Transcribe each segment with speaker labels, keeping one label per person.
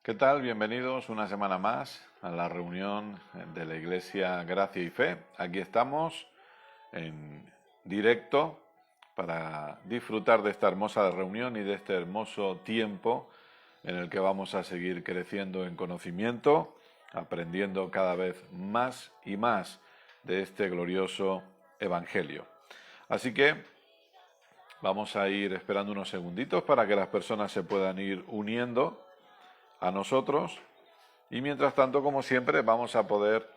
Speaker 1: ¿Qué tal? Bienvenidos una semana más a la reunión de la Iglesia Gracia y Fe. Aquí estamos en directo para disfrutar de esta hermosa reunión y de este hermoso tiempo en el que vamos a seguir creciendo en conocimiento, aprendiendo cada vez más y más de este glorioso Evangelio. Así que vamos a ir esperando unos segunditos para que las personas se puedan ir uniendo a nosotros y mientras tanto, como siempre, vamos a poder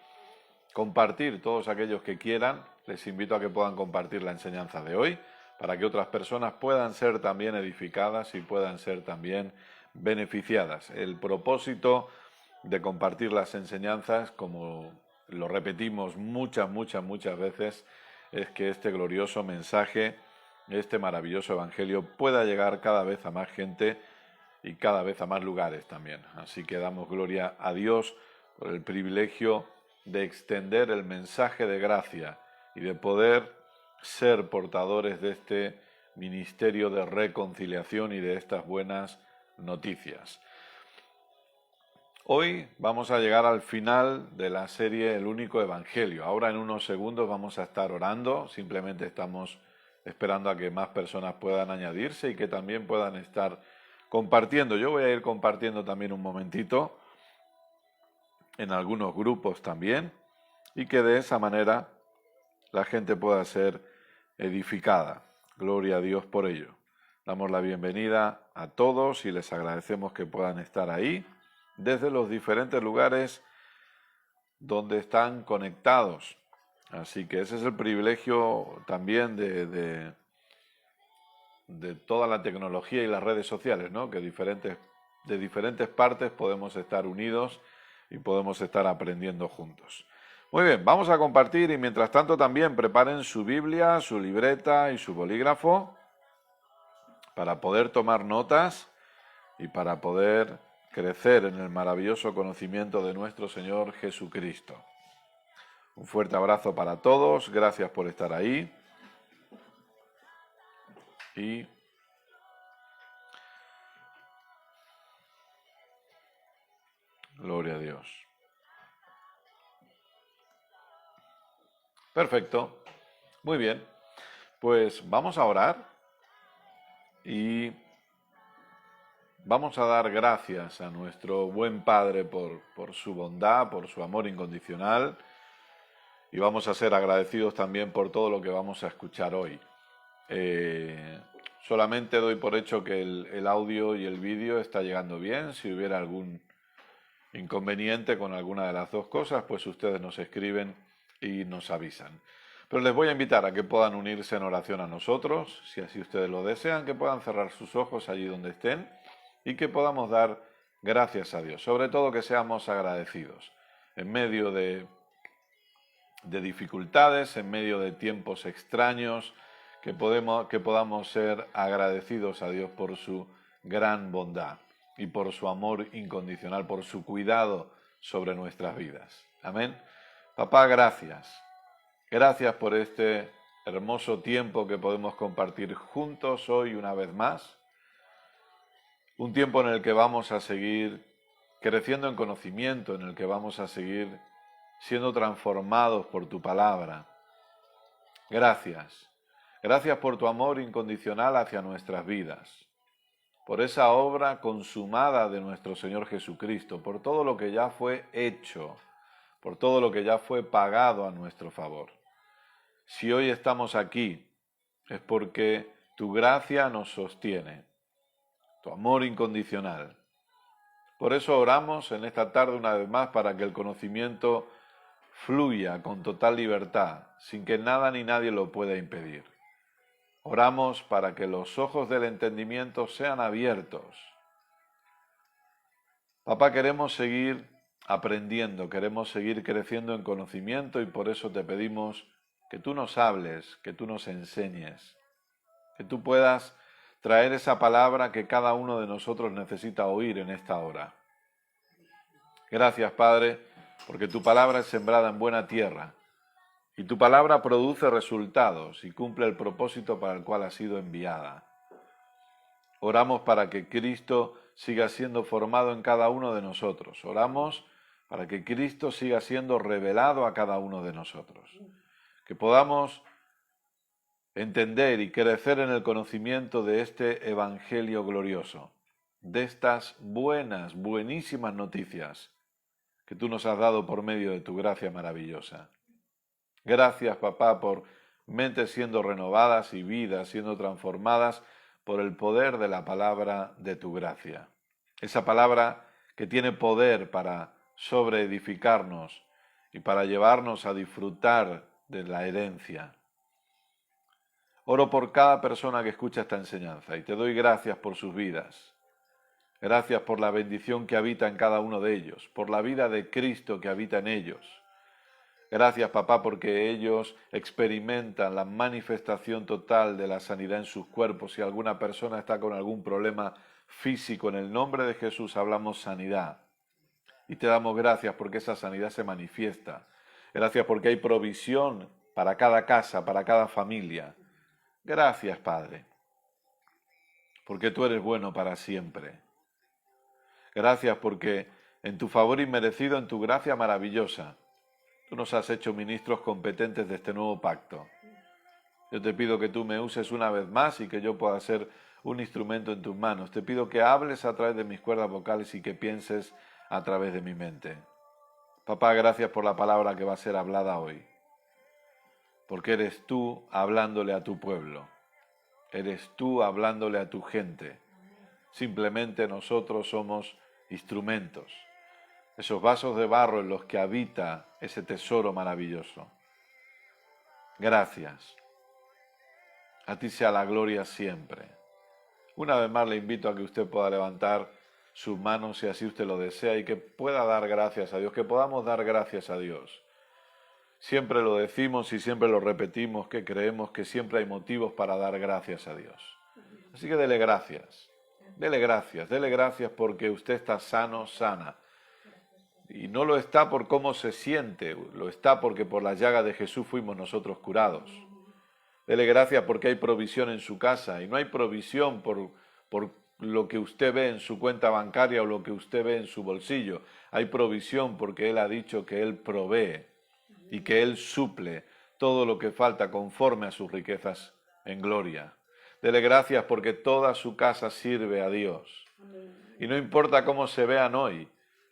Speaker 1: compartir todos aquellos que quieran. Les invito a que puedan compartir la enseñanza de hoy para que otras personas puedan ser también edificadas y puedan ser también beneficiadas. El propósito de compartir las enseñanzas, como lo repetimos muchas veces, es que este glorioso mensaje, este maravilloso evangelio pueda llegar cada vez a más gente y cada vez a más lugares también. Así que damos gloria a Dios por el privilegio de extender el mensaje de gracia y de poder ser portadores de este ministerio de reconciliación y de estas buenas noticias. Hoy vamos a llegar al final de la serie El único evangelio. Ahora en unos segundos vamos a estar orando, simplemente estamos esperando a que más personas puedan añadirse y que también puedan estar compartiendo. Yo voy a ir compartiendo también un momentito en algunos grupos también y que de esa manera la gente pueda ser edificada. Gloria a Dios por ello. Damos la bienvenida a todos y les agradecemos que puedan estar ahí desde los diferentes lugares donde están conectados. Así que ese es el privilegio también de toda la tecnología y las redes sociales, ¿no? Que de diferentes partes podemos estar unidos y podemos estar aprendiendo juntos. Muy bien, vamos a compartir y mientras tanto también preparen su Biblia, su libreta y su bolígrafo para poder tomar notas y para poder crecer en el maravilloso conocimiento de nuestro Señor Jesucristo. Un fuerte abrazo para todos, gracias por estar ahí y gloria a Dios. Perfecto, muy bien, pues vamos a orar y vamos a dar gracias a nuestro buen Padre por su bondad, por su amor incondicional y vamos a ser agradecidos también por todo lo que vamos a escuchar hoy. Solamente doy por hecho que el audio y el vídeo está llegando bien. Si hubiera algún inconveniente con alguna de las dos cosas, pues ustedes nos escriben y nos avisan. Pero les voy a invitar a que puedan unirse en oración a nosotros, si así ustedes lo desean, que puedan cerrar sus ojos allí donde estén y que podamos dar gracias a Dios. Sobre todo que seamos agradecidos en medio de dificultades, en medio de tiempos extraños, que podamos ser agradecidos a Dios por su gran bondad y por su amor incondicional, por su cuidado sobre nuestras vidas. Amén. Papá, gracias. Gracias por este hermoso tiempo que podemos compartir juntos hoy una vez más. Un tiempo en el que vamos a seguir creciendo en conocimiento, en el que vamos a seguir siendo transformados por tu palabra. Gracias. Gracias por tu amor incondicional hacia nuestras vidas, por esa obra consumada de nuestro Señor Jesucristo, por todo lo que ya fue hecho, por todo lo que ya fue pagado a nuestro favor. Si hoy estamos aquí, es porque tu gracia nos sostiene, tu amor incondicional. Por eso oramos en esta tarde una vez más para que el conocimiento fluya con total libertad, sin que nada ni nadie lo pueda impedir. Oramos para que los ojos del entendimiento sean abiertos. Papá, queremos seguir aprendiendo, queremos seguir creciendo en conocimiento y por eso te pedimos que tú nos hables, que tú nos enseñes, que tú puedas traer esa palabra que cada uno de nosotros necesita oír en esta hora. Gracias, Padre, porque tu palabra es sembrada en buena tierra y tu palabra produce resultados y cumple el propósito para el cual ha sido enviada. Oramos para que Cristo siga siendo formado en cada uno de nosotros. Oramos para que Cristo siga siendo revelado a cada uno de nosotros. Que podamos entender y crecer en el conocimiento de este Evangelio glorioso, de estas buenísimas noticias que tú nos has dado por medio de tu gracia maravillosa. Gracias, papá, por mentes siendo renovadas y vidas siendo transformadas por el poder de la palabra de tu gracia. Esa palabra que tiene poder para sobreedificarnos y para llevarnos a disfrutar de la herencia. Oro por cada persona que escucha esta enseñanza y te doy gracias por sus vidas. Gracias por la bendición que habita en cada uno de ellos, por la vida de Cristo que habita en ellos. Gracias, papá, porque ellos experimentan la manifestación total de la sanidad en sus cuerpos. Si alguna persona está con algún problema físico, en el nombre de Jesús hablamos sanidad. Y te damos gracias porque esa sanidad se manifiesta. Gracias porque hay provisión para cada casa, para cada familia. Gracias, Padre, porque tú eres bueno para siempre. Gracias porque en tu favor inmerecido, en tu gracia maravillosa, tú nos has hecho ministros competentes de este nuevo pacto. Yo te pido que tú me uses una vez más y que yo pueda ser un instrumento en tus manos. Te pido que hables a través de mis cuerdas vocales y que pienses a través de mi mente. Papá, gracias por la palabra que va a ser hablada hoy, porque eres tú hablándole a tu pueblo. Eres tú hablándole a tu gente. Simplemente nosotros somos instrumentos, esos vasos de barro en los que habita ese tesoro maravilloso. Gracias. A ti sea la gloria siempre. Una vez más le invito a que usted pueda levantar sus manos si así usted lo desea y que pueda dar gracias a Dios, que podamos dar gracias a Dios. Siempre lo decimos y siempre lo repetimos, que creemos que siempre hay motivos para dar gracias a Dios. Así que dele gracias porque usted está sano, sana. Y no lo está por cómo se siente, lo está porque por la llaga de Jesús fuimos nosotros curados. Dele gracias porque hay provisión en su casa y no hay provisión por lo que usted ve en su cuenta bancaria o lo que usted ve en su bolsillo. Hay provisión porque Él ha dicho que Él provee y que Él suple todo lo que falta conforme a sus riquezas en gloria. Dele gracias porque toda su casa sirve a Dios. Y no importa cómo se vean hoy,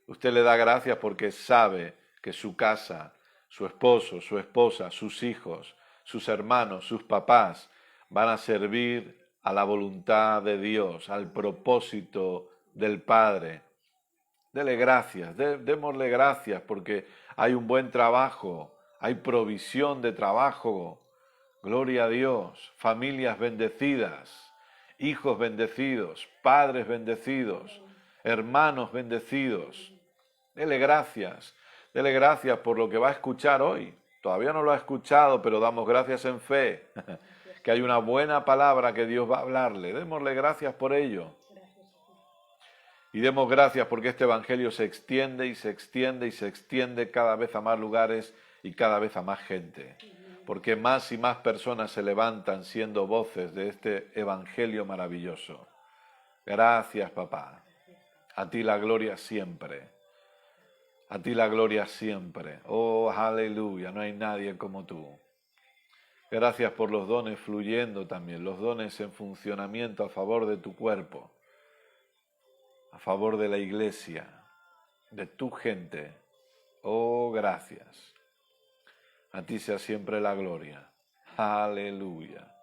Speaker 1: usted le da gracias porque sabe que su casa, su esposo, su esposa, sus hijos, sus hermanos, sus papás van a servir a la voluntad de Dios, al propósito del Padre. Dele gracias, démosle gracias porque hay un buen trabajo, hay provisión de trabajo. Gloria a Dios, familias bendecidas, hijos bendecidos, padres bendecidos, hermanos bendecidos. Dele gracias por lo que va a escuchar hoy. Todavía no lo ha escuchado, pero damos gracias en fe, que hay una buena palabra que Dios va a hablarle. Démosle gracias por ello. Y demos gracias porque este evangelio se extiende y se extiende y se extiende cada vez a más lugares y cada vez a más gente. Porque más y más personas se levantan siendo voces de este evangelio maravilloso. Gracias, papá. A ti la gloria siempre. A ti la gloria siempre. Oh, aleluya, no hay nadie como tú. Gracias por los dones fluyendo también, los dones en funcionamiento a favor de tu cuerpo, a favor de la iglesia, de tu gente. Oh, gracias. A ti sea siempre la gloria. Aleluya.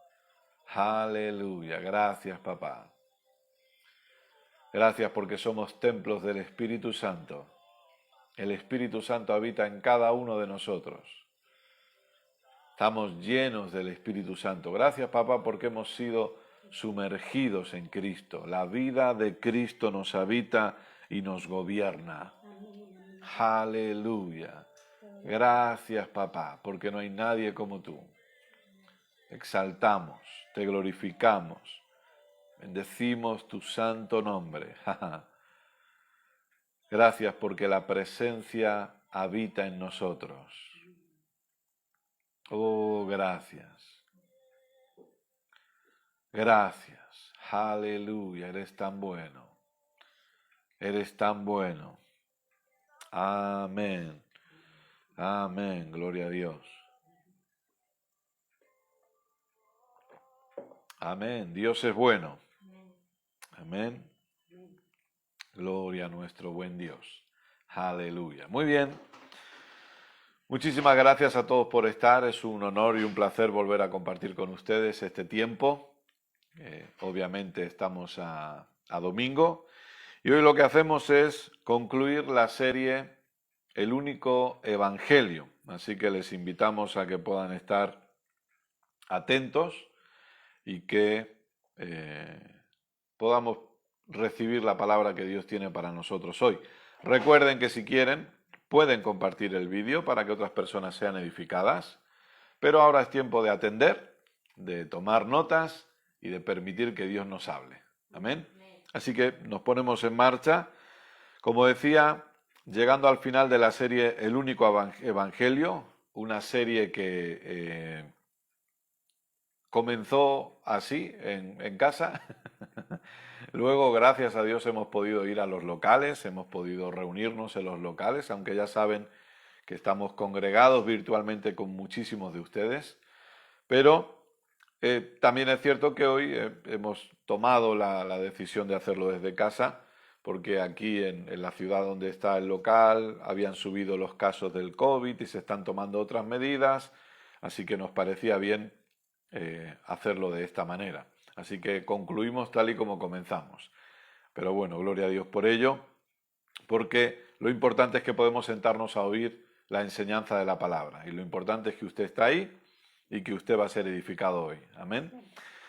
Speaker 1: Aleluya. Gracias, papá. Gracias porque somos templos del Espíritu Santo. El Espíritu Santo habita en cada uno de nosotros. Estamos llenos del Espíritu Santo. Gracias, papá, porque hemos sido sumergidos en Cristo. La vida de Cristo nos habita y nos gobierna. Aleluya. Gracias, papá, porque no hay nadie como tú. Exaltamos, te glorificamos, bendecimos tu santo nombre. Gracias porque la presencia habita en nosotros. Oh, gracias. Gracias. Aleluya, eres tan bueno. Eres tan bueno. Amén. Amén. Gloria a Dios. Amén. Dios es bueno. Amén. Gloria a nuestro buen Dios. Aleluya. Muy bien. Muchísimas gracias a todos por estar. Es un honor y un placer volver a compartir con ustedes este tiempo. Obviamente estamos a domingo. Y hoy lo que hacemos es concluir la serie El único evangelio. Así que les invitamos a que puedan estar atentos y que podamos recibir la palabra que Dios tiene para nosotros hoy. Recuerden que si quieren pueden compartir el vídeo para que otras personas sean edificadas, pero ahora es tiempo de atender, de tomar notas y de permitir que Dios nos hable. Amén. Así que nos ponemos en marcha. Como decía, llegando al final de la serie El único evangelio, una serie que comenzó así, en casa. Luego, gracias a Dios, hemos podido ir a los locales, hemos podido reunirnos en los locales, aunque ya saben que estamos congregados virtualmente con muchísimos de ustedes. Pero también es cierto que hoy hemos tomado la decisión de hacerlo desde casa, porque aquí en la ciudad donde está el local habían subido los casos del COVID y se están tomando otras medidas, así que nos parecía bien hacerlo de esta manera. Así que concluimos tal y como comenzamos. Pero bueno, gloria a Dios por ello, porque lo importante es que podemos sentarnos a oír la enseñanza de la palabra. Y lo importante es que usted está ahí y que usted va a ser edificado hoy. Amén.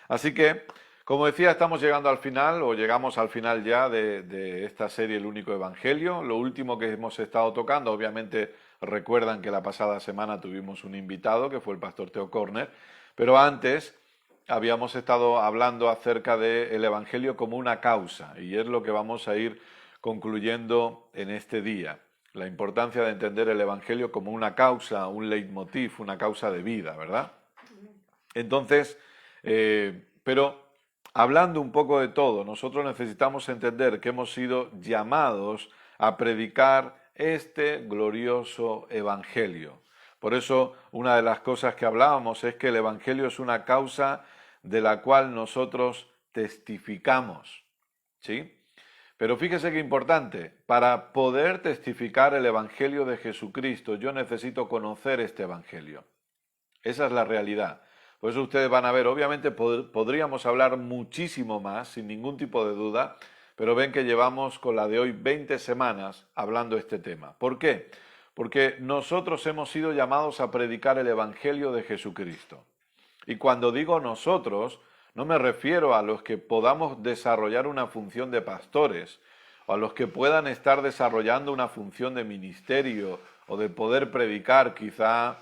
Speaker 1: Así que, como decía, estamos llegando al final, o llegamos al final ya de esta serie El único evangelio. Lo último que hemos estado tocando, obviamente recuerdan que la pasada semana tuvimos un invitado, que fue el pastor Theo Corner, pero antes habíamos estado hablando acerca del evangelio como una causa, y es lo que vamos a ir concluyendo en este día. La importancia de entender el evangelio como una causa, un leitmotiv, una causa de vida, ¿verdad? Entonces, pero hablando un poco de todo, nosotros necesitamos entender que hemos sido llamados a predicar este glorioso evangelio. Por eso, una de las cosas que hablábamos es que el evangelio es una causa de la cual nosotros testificamos, ¿sí? Pero fíjese qué importante, para poder testificar el evangelio de Jesucristo, yo necesito conocer este evangelio. Esa es la realidad. Por eso ustedes van a ver, obviamente podríamos hablar muchísimo más, sin ningún tipo de duda, pero ven que llevamos con la de hoy 20 semanas hablando este tema. ¿Por qué? Porque nosotros hemos sido llamados a predicar el evangelio de Jesucristo. Y cuando digo nosotros, no me refiero a los que podamos desarrollar una función de pastores, o a los que puedan estar desarrollando una función de ministerio, o de poder predicar quizá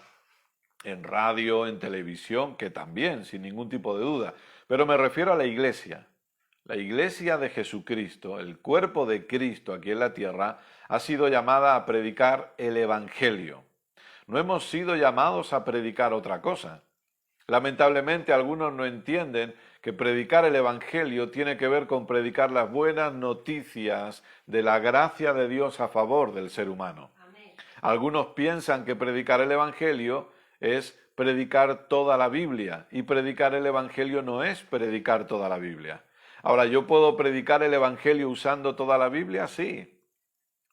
Speaker 1: en radio, en televisión, que también, sin ningún tipo de duda. Pero me refiero a la iglesia. La iglesia de Jesucristo, el cuerpo de Cristo aquí en la tierra, ha sido llamada a predicar el evangelio. No hemos sido llamados a predicar otra cosa. Lamentablemente algunos no entienden que predicar el evangelio tiene que ver con predicar las buenas noticias de la gracia de Dios a favor del ser humano. Amén. Algunos piensan que predicar el evangelio es predicar toda la Biblia, y predicar el evangelio no es predicar toda la Biblia. Ahora, ¿yo puedo predicar el evangelio usando toda la Biblia? Sí.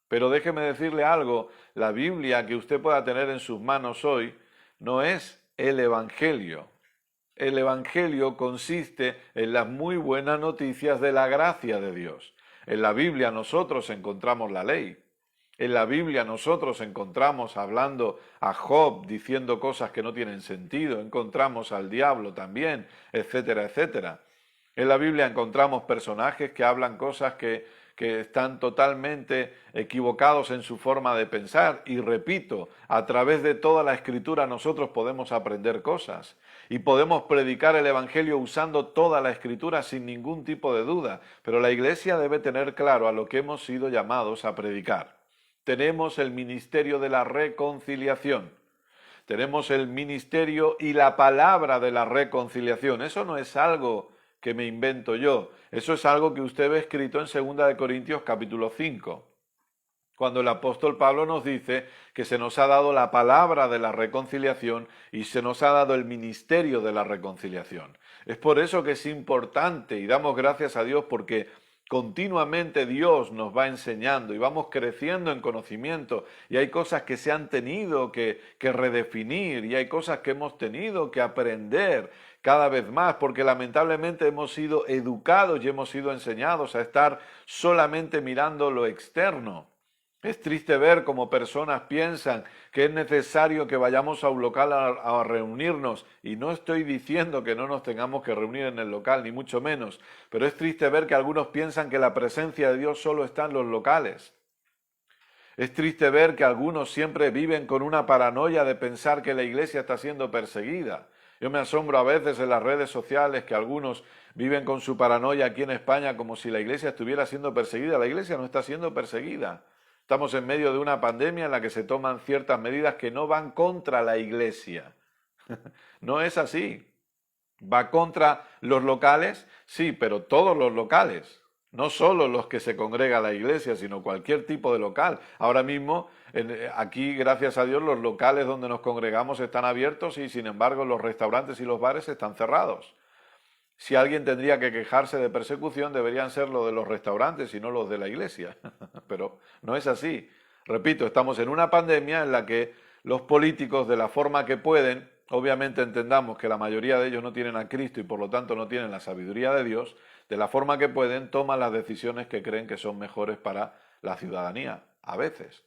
Speaker 1: Pero déjeme decirle algo, la Biblia que usted pueda tener en sus manos hoy no es el evangelio. El evangelio consiste en las muy buenas noticias de la gracia de Dios. En la Biblia nosotros encontramos la ley. En la Biblia nosotros encontramos hablando a Job diciendo cosas que no tienen sentido, encontramos al diablo también, etcétera, etcétera. En la Biblia encontramos personajes que hablan cosas que están totalmente equivocados en su forma de pensar. Y repito, a través de toda la Escritura nosotros podemos aprender cosas. Y podemos predicar el Evangelio usando toda la Escritura sin ningún tipo de duda. Pero la Iglesia debe tener claro a lo que hemos sido llamados a predicar. Tenemos el ministerio de la reconciliación. Tenemos el ministerio y la palabra de la reconciliación. Eso no es algo que me invento yo. Eso es algo que usted ve escrito en 2 Corintios capítulo 5. Cuando el apóstol Pablo nos dice que se nos ha dado la palabra de la reconciliación y se nos ha dado el ministerio de la reconciliación. Es por eso que es importante y damos gracias a Dios porque continuamente Dios nos va enseñando y vamos creciendo en conocimiento y hay cosas que se han tenido que redefinir y hay cosas que hemos tenido que aprender cada vez más porque lamentablemente hemos sido educados y hemos sido enseñados a estar solamente mirando lo externo. Es triste ver cómo personas piensan que es necesario que vayamos a un local a reunirnos y no estoy diciendo que no nos tengamos que reunir en el local, ni mucho menos, pero es triste ver que algunos piensan que la presencia de Dios solo está en los locales. Es triste ver que algunos siempre viven con una paranoia de pensar que la iglesia está siendo perseguida. Yo me asombro a veces en las redes sociales que algunos viven con su paranoia aquí en España como si la iglesia estuviera siendo perseguida. La iglesia no está siendo perseguida. Estamos en medio de una pandemia en la que se toman ciertas medidas que no van contra la iglesia. No es así. ¿Va contra los locales? Sí, pero todos los locales. No solo los que se congrega la iglesia, sino cualquier tipo de local. Ahora mismo, aquí, gracias a Dios, los locales donde nos congregamos están abiertos y, sin embargo, los restaurantes y los bares están cerrados. Si alguien tendría que quejarse de persecución, deberían ser los de los restaurantes y no los de la iglesia. Pero no es así. Repito, estamos en una pandemia en la que los políticos, de la forma que pueden, obviamente entendamos que la mayoría de ellos no tienen a Cristo y por lo tanto no tienen la sabiduría de Dios, de la forma que pueden, toman las decisiones que creen que son mejores para la ciudadanía, a veces.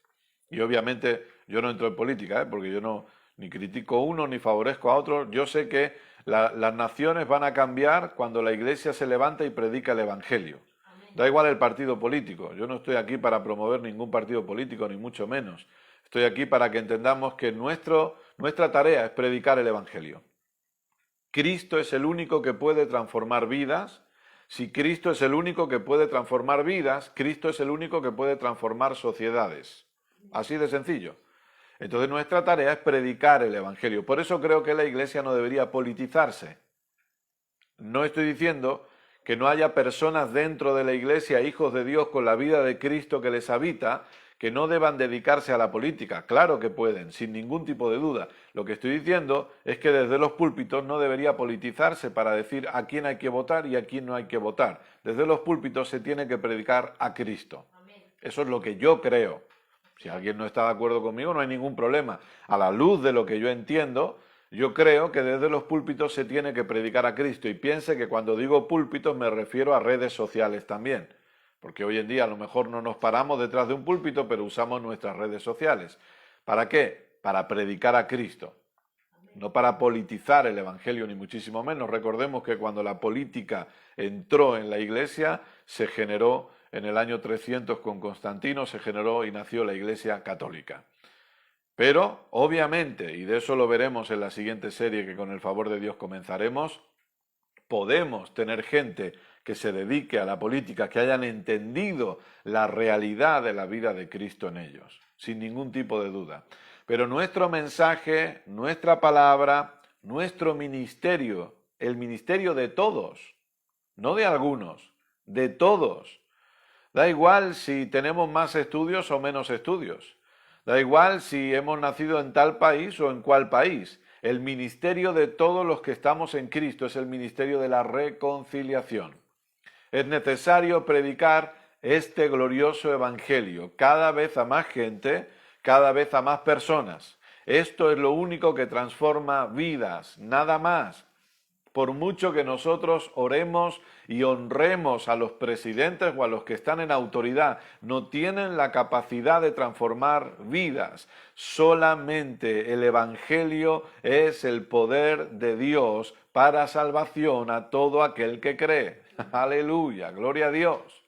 Speaker 1: Y obviamente yo no entro en política, porque yo no ni critico a uno ni favorezco a otro. Yo sé que las naciones van a cambiar cuando la iglesia se levanta y predica el evangelio. Da igual el partido político. Yo no estoy aquí para promover ningún partido político, ni mucho menos. Estoy aquí para que entendamos que nuestra tarea es predicar el evangelio. Cristo es el único que puede transformar vidas. Si Cristo es el único que puede transformar vidas, Cristo es el único que puede transformar sociedades. Así de sencillo. Entonces nuestra tarea es predicar el evangelio. Por eso creo que la iglesia no debería politizarse. No estoy diciendo que no haya personas dentro de la iglesia, hijos de Dios con la vida de Cristo que les habita, que no deban dedicarse a la política. Claro que pueden, sin ningún tipo de duda. Lo que estoy diciendo es que desde los púlpitos no debería politizarse para decir a quién hay que votar y a quién no hay que votar. Desde los púlpitos se tiene que predicar a Cristo. Eso es lo que yo creo. Si alguien no está de acuerdo conmigo, no hay ningún problema. A la luz de lo que yo entiendo, yo creo que desde los púlpitos se tiene que predicar a Cristo. Y piense que cuando digo púlpitos me refiero a redes sociales también. Porque hoy en día a lo mejor no nos paramos detrás de un púlpito, pero usamos nuestras redes sociales. ¿Para qué? Para predicar a Cristo. No para politizar el evangelio, ni muchísimo menos. Recordemos que cuando la política entró en la iglesia, se generó en el año 300 con Constantino, se generó y nació la Iglesia Católica. Pero, obviamente, y de eso lo veremos en la siguiente serie que con el favor de Dios comenzaremos, podemos tener gente que se dedique a la política, que hayan entendido la realidad de la vida de Cristo en ellos, sin ningún tipo de duda. Pero nuestro mensaje, nuestra palabra, nuestro ministerio, el ministerio de todos, no de algunos, de todos. Da igual si tenemos más estudios o menos estudios. Da igual si hemos nacido en tal país o en cual país. El ministerio de todos los que estamos en Cristo es el ministerio de la reconciliación. Es necesario predicar este glorioso evangelio cada vez a más gente, cada vez a más personas. Esto es lo único que transforma vidas, nada más. Por mucho que nosotros oremos y honremos a los presidentes o a los que están en autoridad, no tienen la capacidad de transformar vidas. Solamente el Evangelio es el poder de Dios para salvación a todo aquel que cree. Aleluya, gloria a Dios.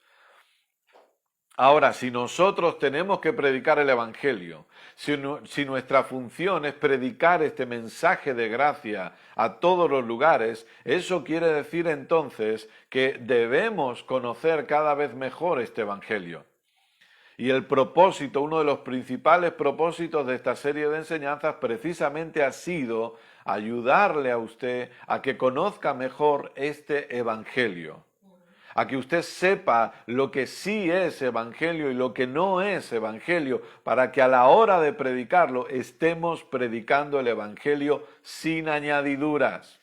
Speaker 1: Ahora, si nosotros tenemos que predicar el Evangelio, si nuestra función es predicar este mensaje de gracia a todos los lugares, eso quiere decir entonces que debemos conocer cada vez mejor este Evangelio. Y el propósito, uno de los principales propósitos de esta serie de enseñanzas precisamente ha sido ayudarle a usted a que conozca mejor este evangelio, a que usted sepa lo que sí es evangelio y lo que no es evangelio, para que a la hora de predicarlo estemos predicando el evangelio sin añadiduras.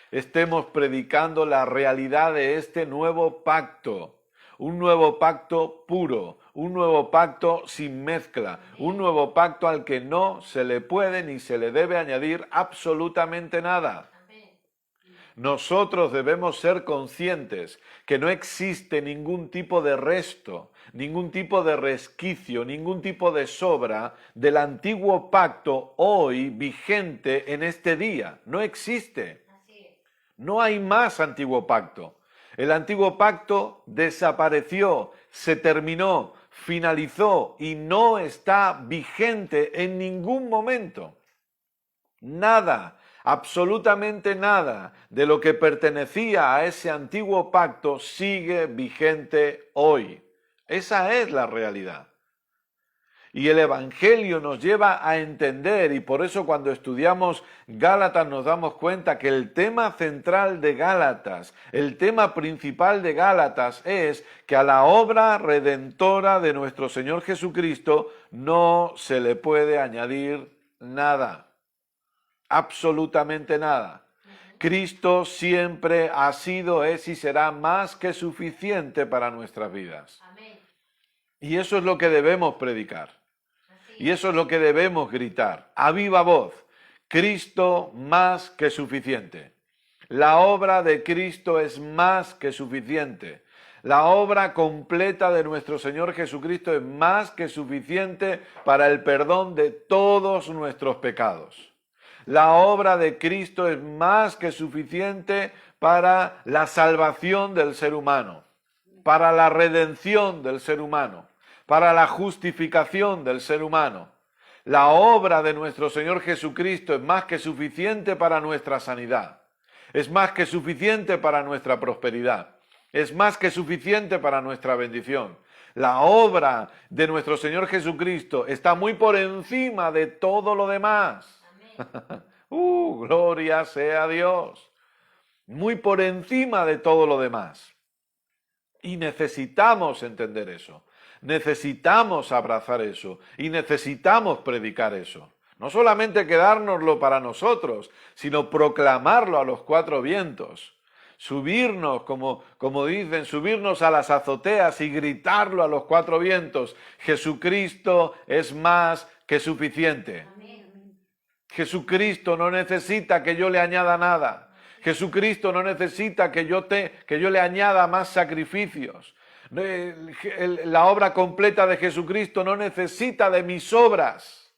Speaker 1: Estemos predicando la realidad de este nuevo pacto, un nuevo pacto puro, un nuevo pacto sin mezcla, un nuevo pacto al que no se le puede ni se le debe añadir absolutamente nada. Nosotros debemos ser conscientes que no existe ningún tipo de resto, ningún tipo de resquicio, ningún tipo de sobra del antiguo pacto hoy vigente en este día. No existe. No hay más antiguo pacto. El antiguo pacto desapareció, se terminó, finalizó y no está vigente en ningún momento. Nada, absolutamente nada de lo que pertenecía a ese antiguo pacto sigue vigente hoy. Esa es la realidad. Y el Evangelio nos lleva a entender, y por eso cuando estudiamos Gálatas nos damos cuenta que el tema central de Gálatas, el tema principal de Gálatas es que a la obra redentora de nuestro Señor Jesucristo no se le puede añadir nada, absolutamente nada. Cristo siempre ha sido, es y será más que suficiente para nuestras vidas. Amén. Y eso es lo que debemos predicar. Y eso es lo que debemos gritar a viva voz. Cristo más que suficiente. La obra de Cristo es más que suficiente. La obra completa de nuestro Señor Jesucristo es más que suficiente para el perdón de todos nuestros pecados. La obra de Cristo es más que suficiente para la salvación del ser humano, para la redención del ser humano, para la justificación del ser humano. La obra de nuestro Señor Jesucristo es más que suficiente para nuestra sanidad. Es más que suficiente para nuestra prosperidad. Es más que suficiente para nuestra bendición. La obra de nuestro Señor Jesucristo está muy por encima de todo lo demás. Gloria sea Dios. Muy por encima de todo lo demás. Y necesitamos entender eso. Necesitamos abrazar eso y necesitamos predicar eso. No solamente quedárnoslo para nosotros, sino proclamarlo a los cuatro vientos. Subirnos, como dicen, subirnos a las azoteas y gritarlo a los cuatro vientos. Jesucristo es más que suficiente. Jesucristo no necesita que yo le añada nada. Jesucristo no necesita que yo le añada más sacrificios. La obra completa de Jesucristo no necesita de mis obras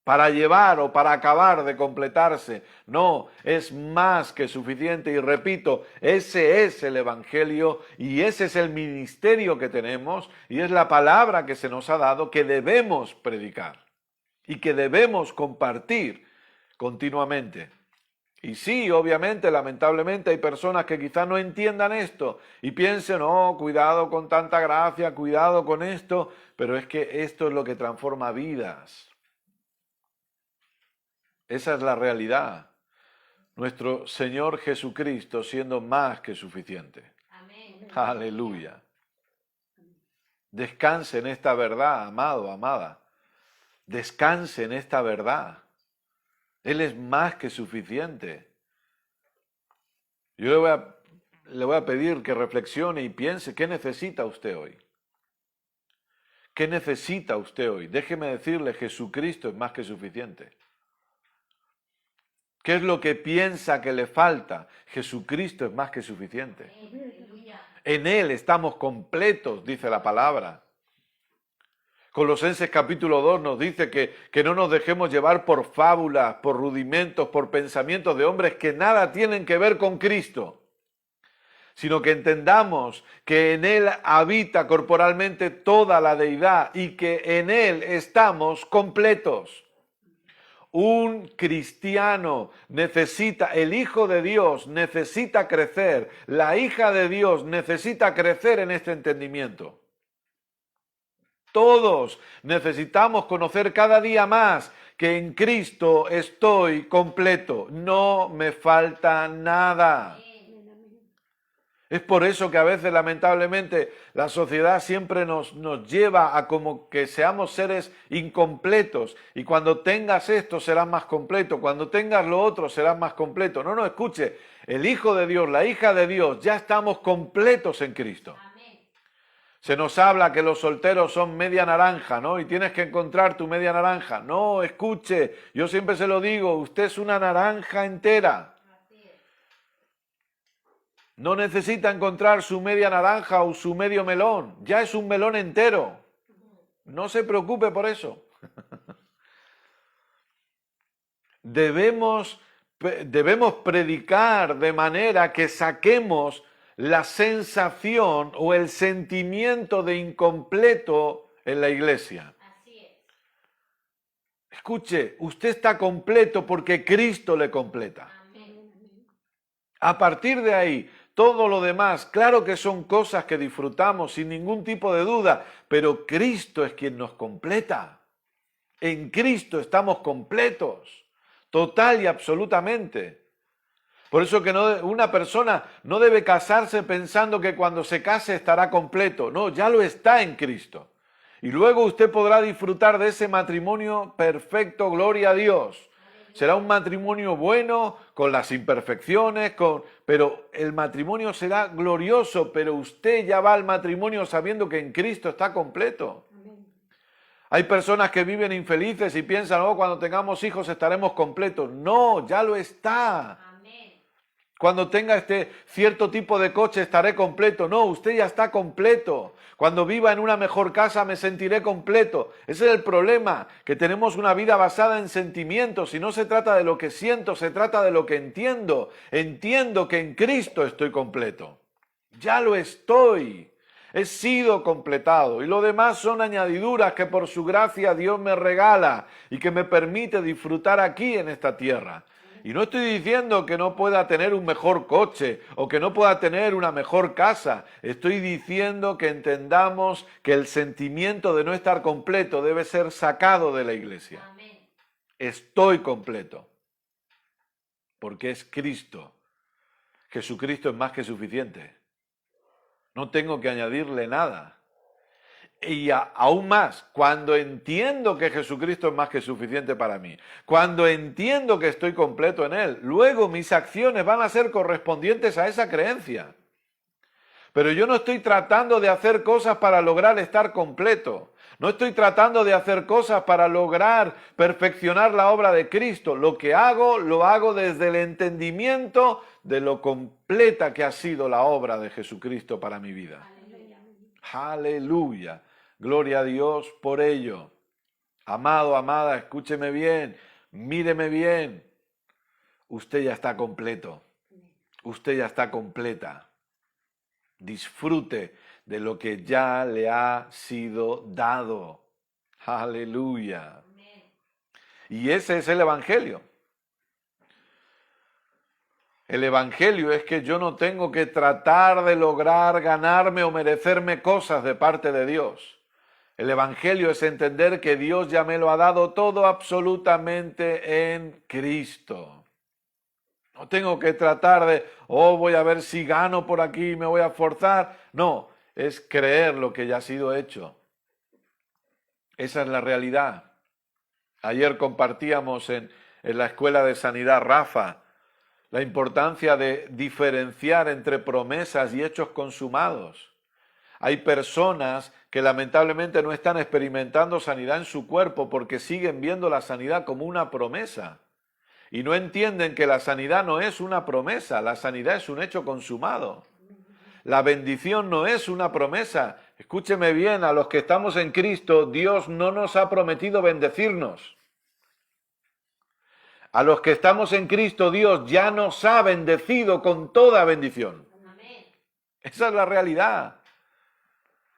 Speaker 1: para llevar o para acabar de completarse. No, es más que suficiente. Y repito, ese es el Evangelio y ese es el ministerio que tenemos y es la palabra que se nos ha dado que debemos predicar y que debemos compartir continuamente. Y sí, obviamente, lamentablemente hay personas que quizás no entiendan esto y piensen, oh, cuidado con tanta gracia, cuidado con esto, pero es que esto es lo que transforma vidas. Esa es la realidad. Nuestro Señor Jesucristo siendo más que suficiente. Amén. Aleluya. Descanse en esta verdad, amado, amada. Descanse en esta verdad. Él es más que suficiente. Yo le voy a pedir que reflexione y piense, ¿qué necesita usted hoy? ¿Qué necesita usted hoy? Déjeme decirle, Jesucristo es más que suficiente. ¿Qué es lo que piensa que le falta? Jesucristo es más que suficiente. En Él estamos completos, dice la palabra. Colosenses capítulo 2 nos dice que no nos dejemos llevar por fábulas, por rudimentos, por pensamientos de hombres que nada tienen que ver con Cristo, sino que entendamos que en Él habita corporalmente toda la deidad y que en Él estamos completos. Un cristiano necesita, el Hijo de Dios necesita crecer, la hija de Dios necesita crecer en este entendimiento. Todos necesitamos conocer cada día más que en Cristo estoy completo, no me falta nada. Es por eso que a veces, lamentablemente, la sociedad siempre nos lleva a como que seamos seres incompletos. Y cuando tengas esto serás más completo, cuando tengas lo otro serás más completo. No, no, escuche, el Hijo de Dios, la hija de Dios, ya estamos completos en Cristo. Se nos habla que los solteros son media naranja, ¿no? Y tienes que encontrar tu media naranja. No, escuche, yo siempre se lo digo, usted es una naranja entera. No necesita encontrar su media naranja o su medio melón. Ya es un melón entero. No se preocupe por eso. Debemos predicar de manera que saquemos la sensación o el sentimiento de incompleto en la iglesia.
Speaker 2: Así es.
Speaker 1: Escuche, usted está completo porque Cristo le completa.
Speaker 2: Amén.
Speaker 1: A partir de ahí, todo lo demás, claro que son cosas que disfrutamos sin ningún tipo de duda, pero Cristo es quien nos completa. En Cristo estamos completos, total y absolutamente. Por eso que una persona no debe casarse pensando que cuando se case estará completo. No, ya lo está en Cristo. Y luego usted podrá disfrutar de ese matrimonio perfecto, gloria a Dios. Será un matrimonio bueno, con las imperfecciones, pero el matrimonio será glorioso, pero usted ya va al matrimonio sabiendo que en Cristo está completo. Hay personas que viven infelices y piensan, oh, cuando tengamos hijos estaremos completos. No, ya lo está. Cuando tenga este cierto tipo de coche estaré completo. No, usted ya está completo. Cuando viva en una mejor casa me sentiré completo. Ese es el problema, que tenemos una vida basada en sentimientos y no se trata de lo que siento, se trata de lo que entiendo. Entiendo que en Cristo estoy completo. Ya lo estoy. He sido completado y lo demás son añadiduras que por su gracia Dios me regala y que me permite disfrutar aquí en esta tierra. Y no estoy diciendo que no pueda tener un mejor coche o que no pueda tener una mejor casa. Estoy diciendo que entendamos que el sentimiento de no estar completo debe ser sacado de la iglesia.
Speaker 2: Amén.
Speaker 1: Estoy completo. Porque es Cristo. Jesucristo es más que suficiente. No tengo que añadirle nada. Y aún más, cuando entiendo que Jesucristo es más que suficiente para mí, cuando entiendo que estoy completo en Él, luego mis acciones van a ser correspondientes a esa creencia. Pero yo no estoy tratando de hacer cosas para lograr estar completo. No estoy tratando de hacer cosas para lograr perfeccionar la obra de Cristo. Lo que hago, lo hago desde el entendimiento de lo completa que ha sido la obra de Jesucristo para mi vida. Aleluya. Gloria a Dios por ello. Amado, amada, escúcheme bien, míreme bien. Usted ya está completo. Usted ya está completa. Disfrute de lo que ya le ha sido dado. Aleluya. Y ese es el Evangelio. El Evangelio es que yo no tengo que tratar de lograr ganarme o merecerme cosas de parte de Dios. El Evangelio es entender que Dios ya me lo ha dado todo absolutamente en Cristo. No tengo que tratar de, voy a ver si gano por aquí, me voy a forzar. No, es creer lo que ya ha sido hecho. Esa es la realidad. Ayer compartíamos en la Escuela de Sanidad Rafa la importancia de diferenciar entre promesas y hechos consumados. Hay personas que lamentablemente no están experimentando sanidad en su cuerpo porque siguen viendo la sanidad como una promesa. Y no entienden que la sanidad no es una promesa, la sanidad es un hecho consumado. La bendición no es una promesa. Escúcheme bien, a los que estamos en Cristo, Dios no nos ha prometido bendecirnos. A los que estamos en Cristo, Dios ya nos ha bendecido con toda bendición.
Speaker 2: Amén.
Speaker 1: Esa es la realidad.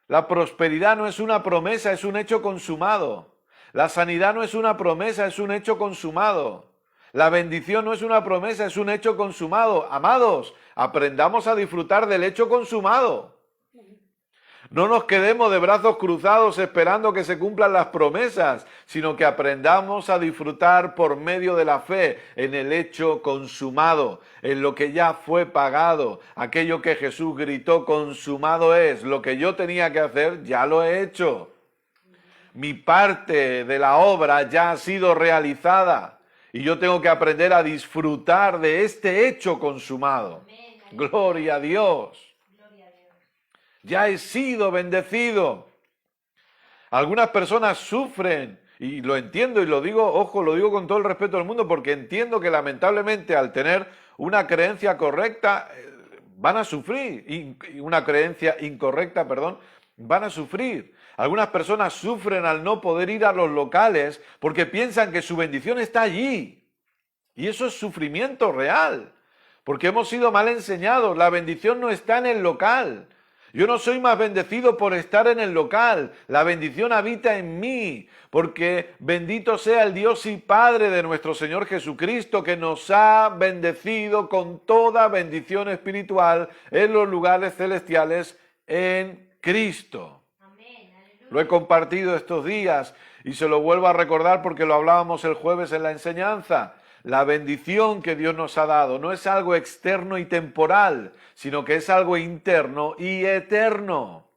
Speaker 1: La prosperidad no es una promesa, es un hecho consumado. La sanidad no es una promesa, es un hecho consumado. La bendición no es una promesa, es un hecho consumado. Amados, aprendamos a disfrutar del hecho consumado. No nos quedemos de brazos cruzados esperando que se cumplan las promesas, sino que aprendamos a disfrutar por medio de la fe en el hecho consumado, en lo que ya fue pagado. Aquello que Jesús gritó, consumado es, lo que yo tenía que hacer, ya lo he hecho. Mi parte de la obra ya ha sido realizada y yo tengo que aprender a disfrutar de este hecho consumado. Gloria a Dios. Ya he sido bendecido. Algunas personas sufren, y lo entiendo y lo digo, ojo, lo digo con todo el respeto del mundo, porque entiendo que lamentablemente al tener una creencia correcta, van a sufrir, y una creencia incorrecta, perdón, van a sufrir. Algunas personas sufren al no poder ir a los locales porque piensan que su bendición está allí. Y eso es sufrimiento real, porque hemos sido mal enseñados. La bendición no está en el local. Yo no soy más bendecido por estar en el local. La bendición habita en mí, porque bendito sea el Dios y Padre de nuestro Señor Jesucristo, que nos ha bendecido con toda bendición espiritual en los lugares celestiales en Cristo. Lo he compartido estos días y se lo vuelvo a recordar porque lo hablábamos el jueves en la enseñanza. La bendición que Dios nos ha dado no es algo externo y temporal, sino que es algo interno y eterno.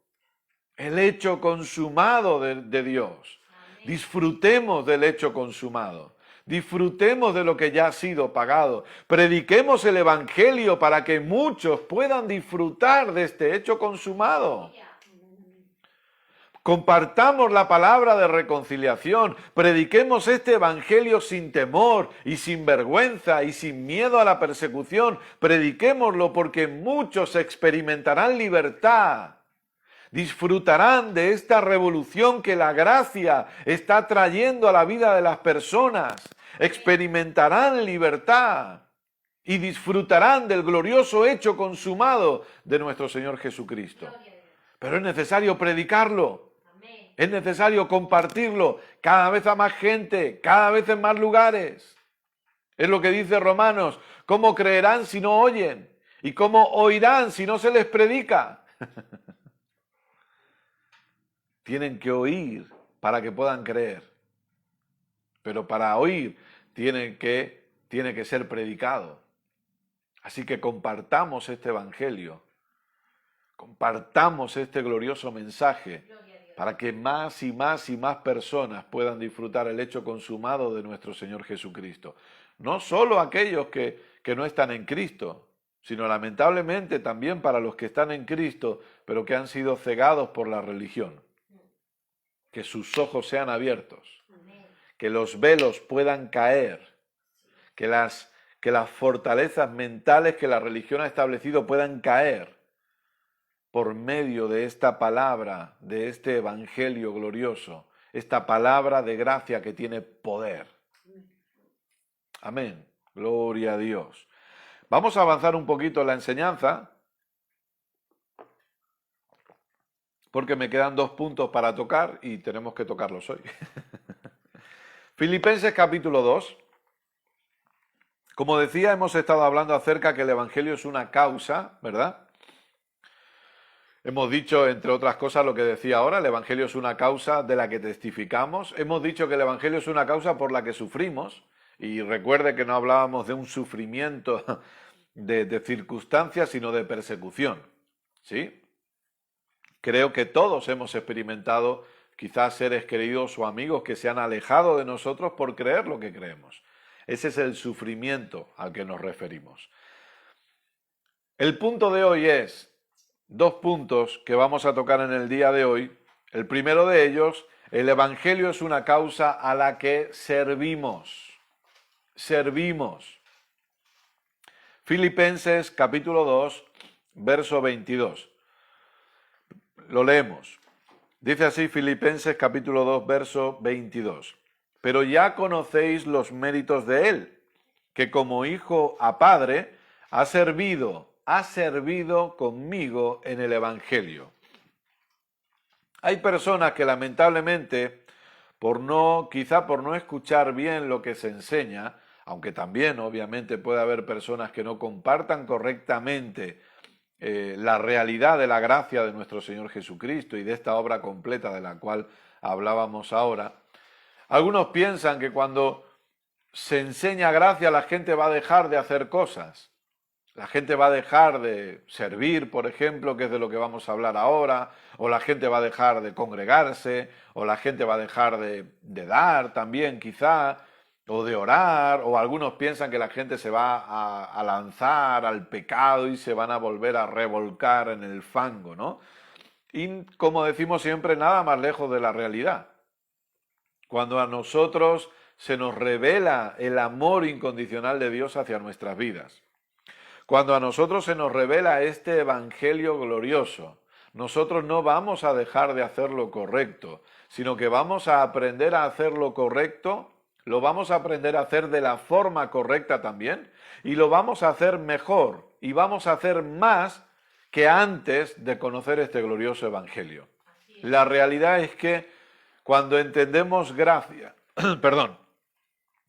Speaker 1: El hecho consumado de Dios. Disfrutemos del hecho consumado. Disfrutemos de lo que ya ha sido pagado. Prediquemos el Evangelio para que muchos puedan disfrutar de este hecho consumado. Compartamos la palabra de reconciliación, prediquemos este evangelio sin temor y sin vergüenza y sin miedo a la persecución. Prediquémoslo porque muchos experimentarán libertad, disfrutarán de esta revolución que la gracia está trayendo a la vida de las personas, experimentarán libertad y disfrutarán del glorioso hecho consumado de nuestro Señor Jesucristo. Pero es necesario predicarlo. Es necesario compartirlo cada vez a más gente, cada vez en más lugares. Es lo que dice Romanos. ¿Cómo creerán si no oyen? ¿Y cómo oirán si no se les predica? Tienen que oír para que puedan creer. Pero para oír tiene que ser predicado. Así que compartamos este evangelio. Compartamos este glorioso mensaje para que más y más y más personas puedan disfrutar el hecho consumado de nuestro Señor Jesucristo. No solo aquellos que no están en Cristo, sino lamentablemente también para los que están en Cristo, pero que han sido cegados por la religión. Que sus ojos sean abiertos, que los velos puedan caer, que las fortalezas mentales que la religión ha establecido puedan caer por medio de esta palabra, de este evangelio glorioso, esta palabra de gracia que tiene poder. Amén. Gloria a Dios. Vamos a avanzar un poquito en la enseñanza, porque me quedan 2 puntos para tocar y tenemos que tocarlos hoy. Filipenses capítulo 2. Como decía, hemos estado hablando acerca que el evangelio es una causa, ¿verdad? Hemos dicho, entre otras cosas, lo que decía ahora, el evangelio es una causa de la que testificamos. Hemos dicho que el evangelio es una causa por la que sufrimos. Y recuerde que no hablábamos de un sufrimiento de circunstancias, sino de persecución. ¿Sí? Creo que todos hemos experimentado quizás seres queridos o amigos que se han alejado de nosotros por creer lo que creemos. Ese es el sufrimiento al que nos referimos. El punto de hoy es 2 puntos que vamos a tocar en el día de hoy. El primero de ellos, el evangelio es una causa a la que servimos. Servimos. Filipenses capítulo 2, verso 22. Lo leemos. Dice así Filipenses capítulo 2, verso 22. Pero ya conocéis los méritos de él, que como hijo a padre ha servido conmigo en el evangelio. Hay personas que lamentablemente, quizá por no escuchar bien lo que se enseña, aunque también obviamente puede haber personas que no compartan correctamente la realidad de la gracia de nuestro Señor Jesucristo y de esta obra completa de la cual hablábamos ahora, algunos piensan que cuando se enseña gracia la gente va a dejar de hacer cosas. La gente va a dejar de servir, por ejemplo, que es de lo que vamos a hablar ahora, o la gente va a dejar de congregarse, o la gente va a dejar de dar también quizá, o de orar, o algunos piensan que la gente se va a lanzar al pecado y se van a volver a revolcar en el fango, ¿no? Y como decimos siempre, nada más lejos de la realidad. Cuando a nosotros se nos revela el amor incondicional de Dios hacia nuestras vidas, cuando a nosotros se nos revela este evangelio glorioso, nosotros no vamos a dejar de hacer lo correcto, sino que vamos a aprender a hacer lo correcto, lo vamos a aprender a hacer de la forma correcta también, y lo vamos a hacer mejor, y vamos a hacer más que antes de conocer este glorioso evangelio. La realidad es que cuando entendemos gracia,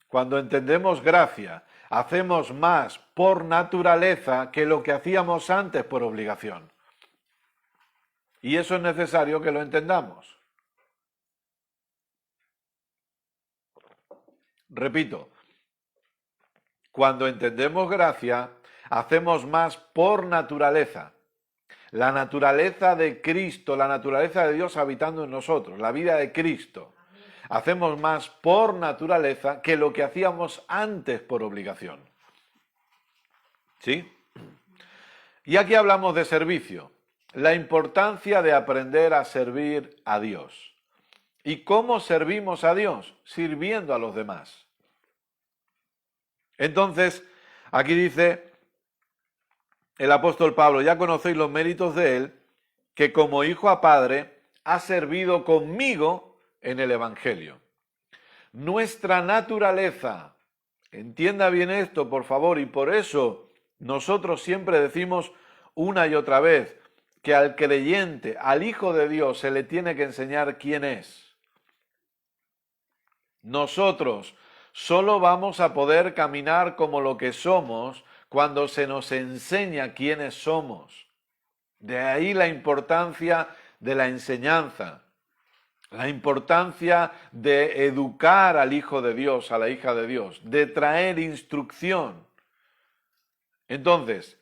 Speaker 1: cuando entendemos gracia, hacemos más por naturaleza que lo que hacíamos antes por obligación. Y eso es necesario que lo entendamos. Repito, cuando entendemos gracia, hacemos más por naturaleza. La naturaleza de Cristo, la naturaleza de Dios habitando en nosotros, la vida de Cristo. Hacemos más por naturaleza que lo que hacíamos antes por obligación. ¿Sí? Y aquí hablamos de servicio, la importancia de aprender a servir a Dios. ¿Y cómo servimos a Dios? Sirviendo a los demás. Entonces, aquí dice el apóstol Pablo, ya conocéis los méritos de él, que como hijo a padre ha servido conmigo en el Evangelio. Nuestra naturaleza, entienda bien esto, por favor, y por eso nosotros siempre decimos una y otra vez que al creyente, al Hijo de Dios, se le tiene que enseñar quién es. Nosotros solo vamos a poder caminar como lo que somos cuando se nos enseña quiénes somos. De ahí la importancia de la enseñanza. La importancia de educar al Hijo de Dios, a la hija de Dios, de traer instrucción. Entonces,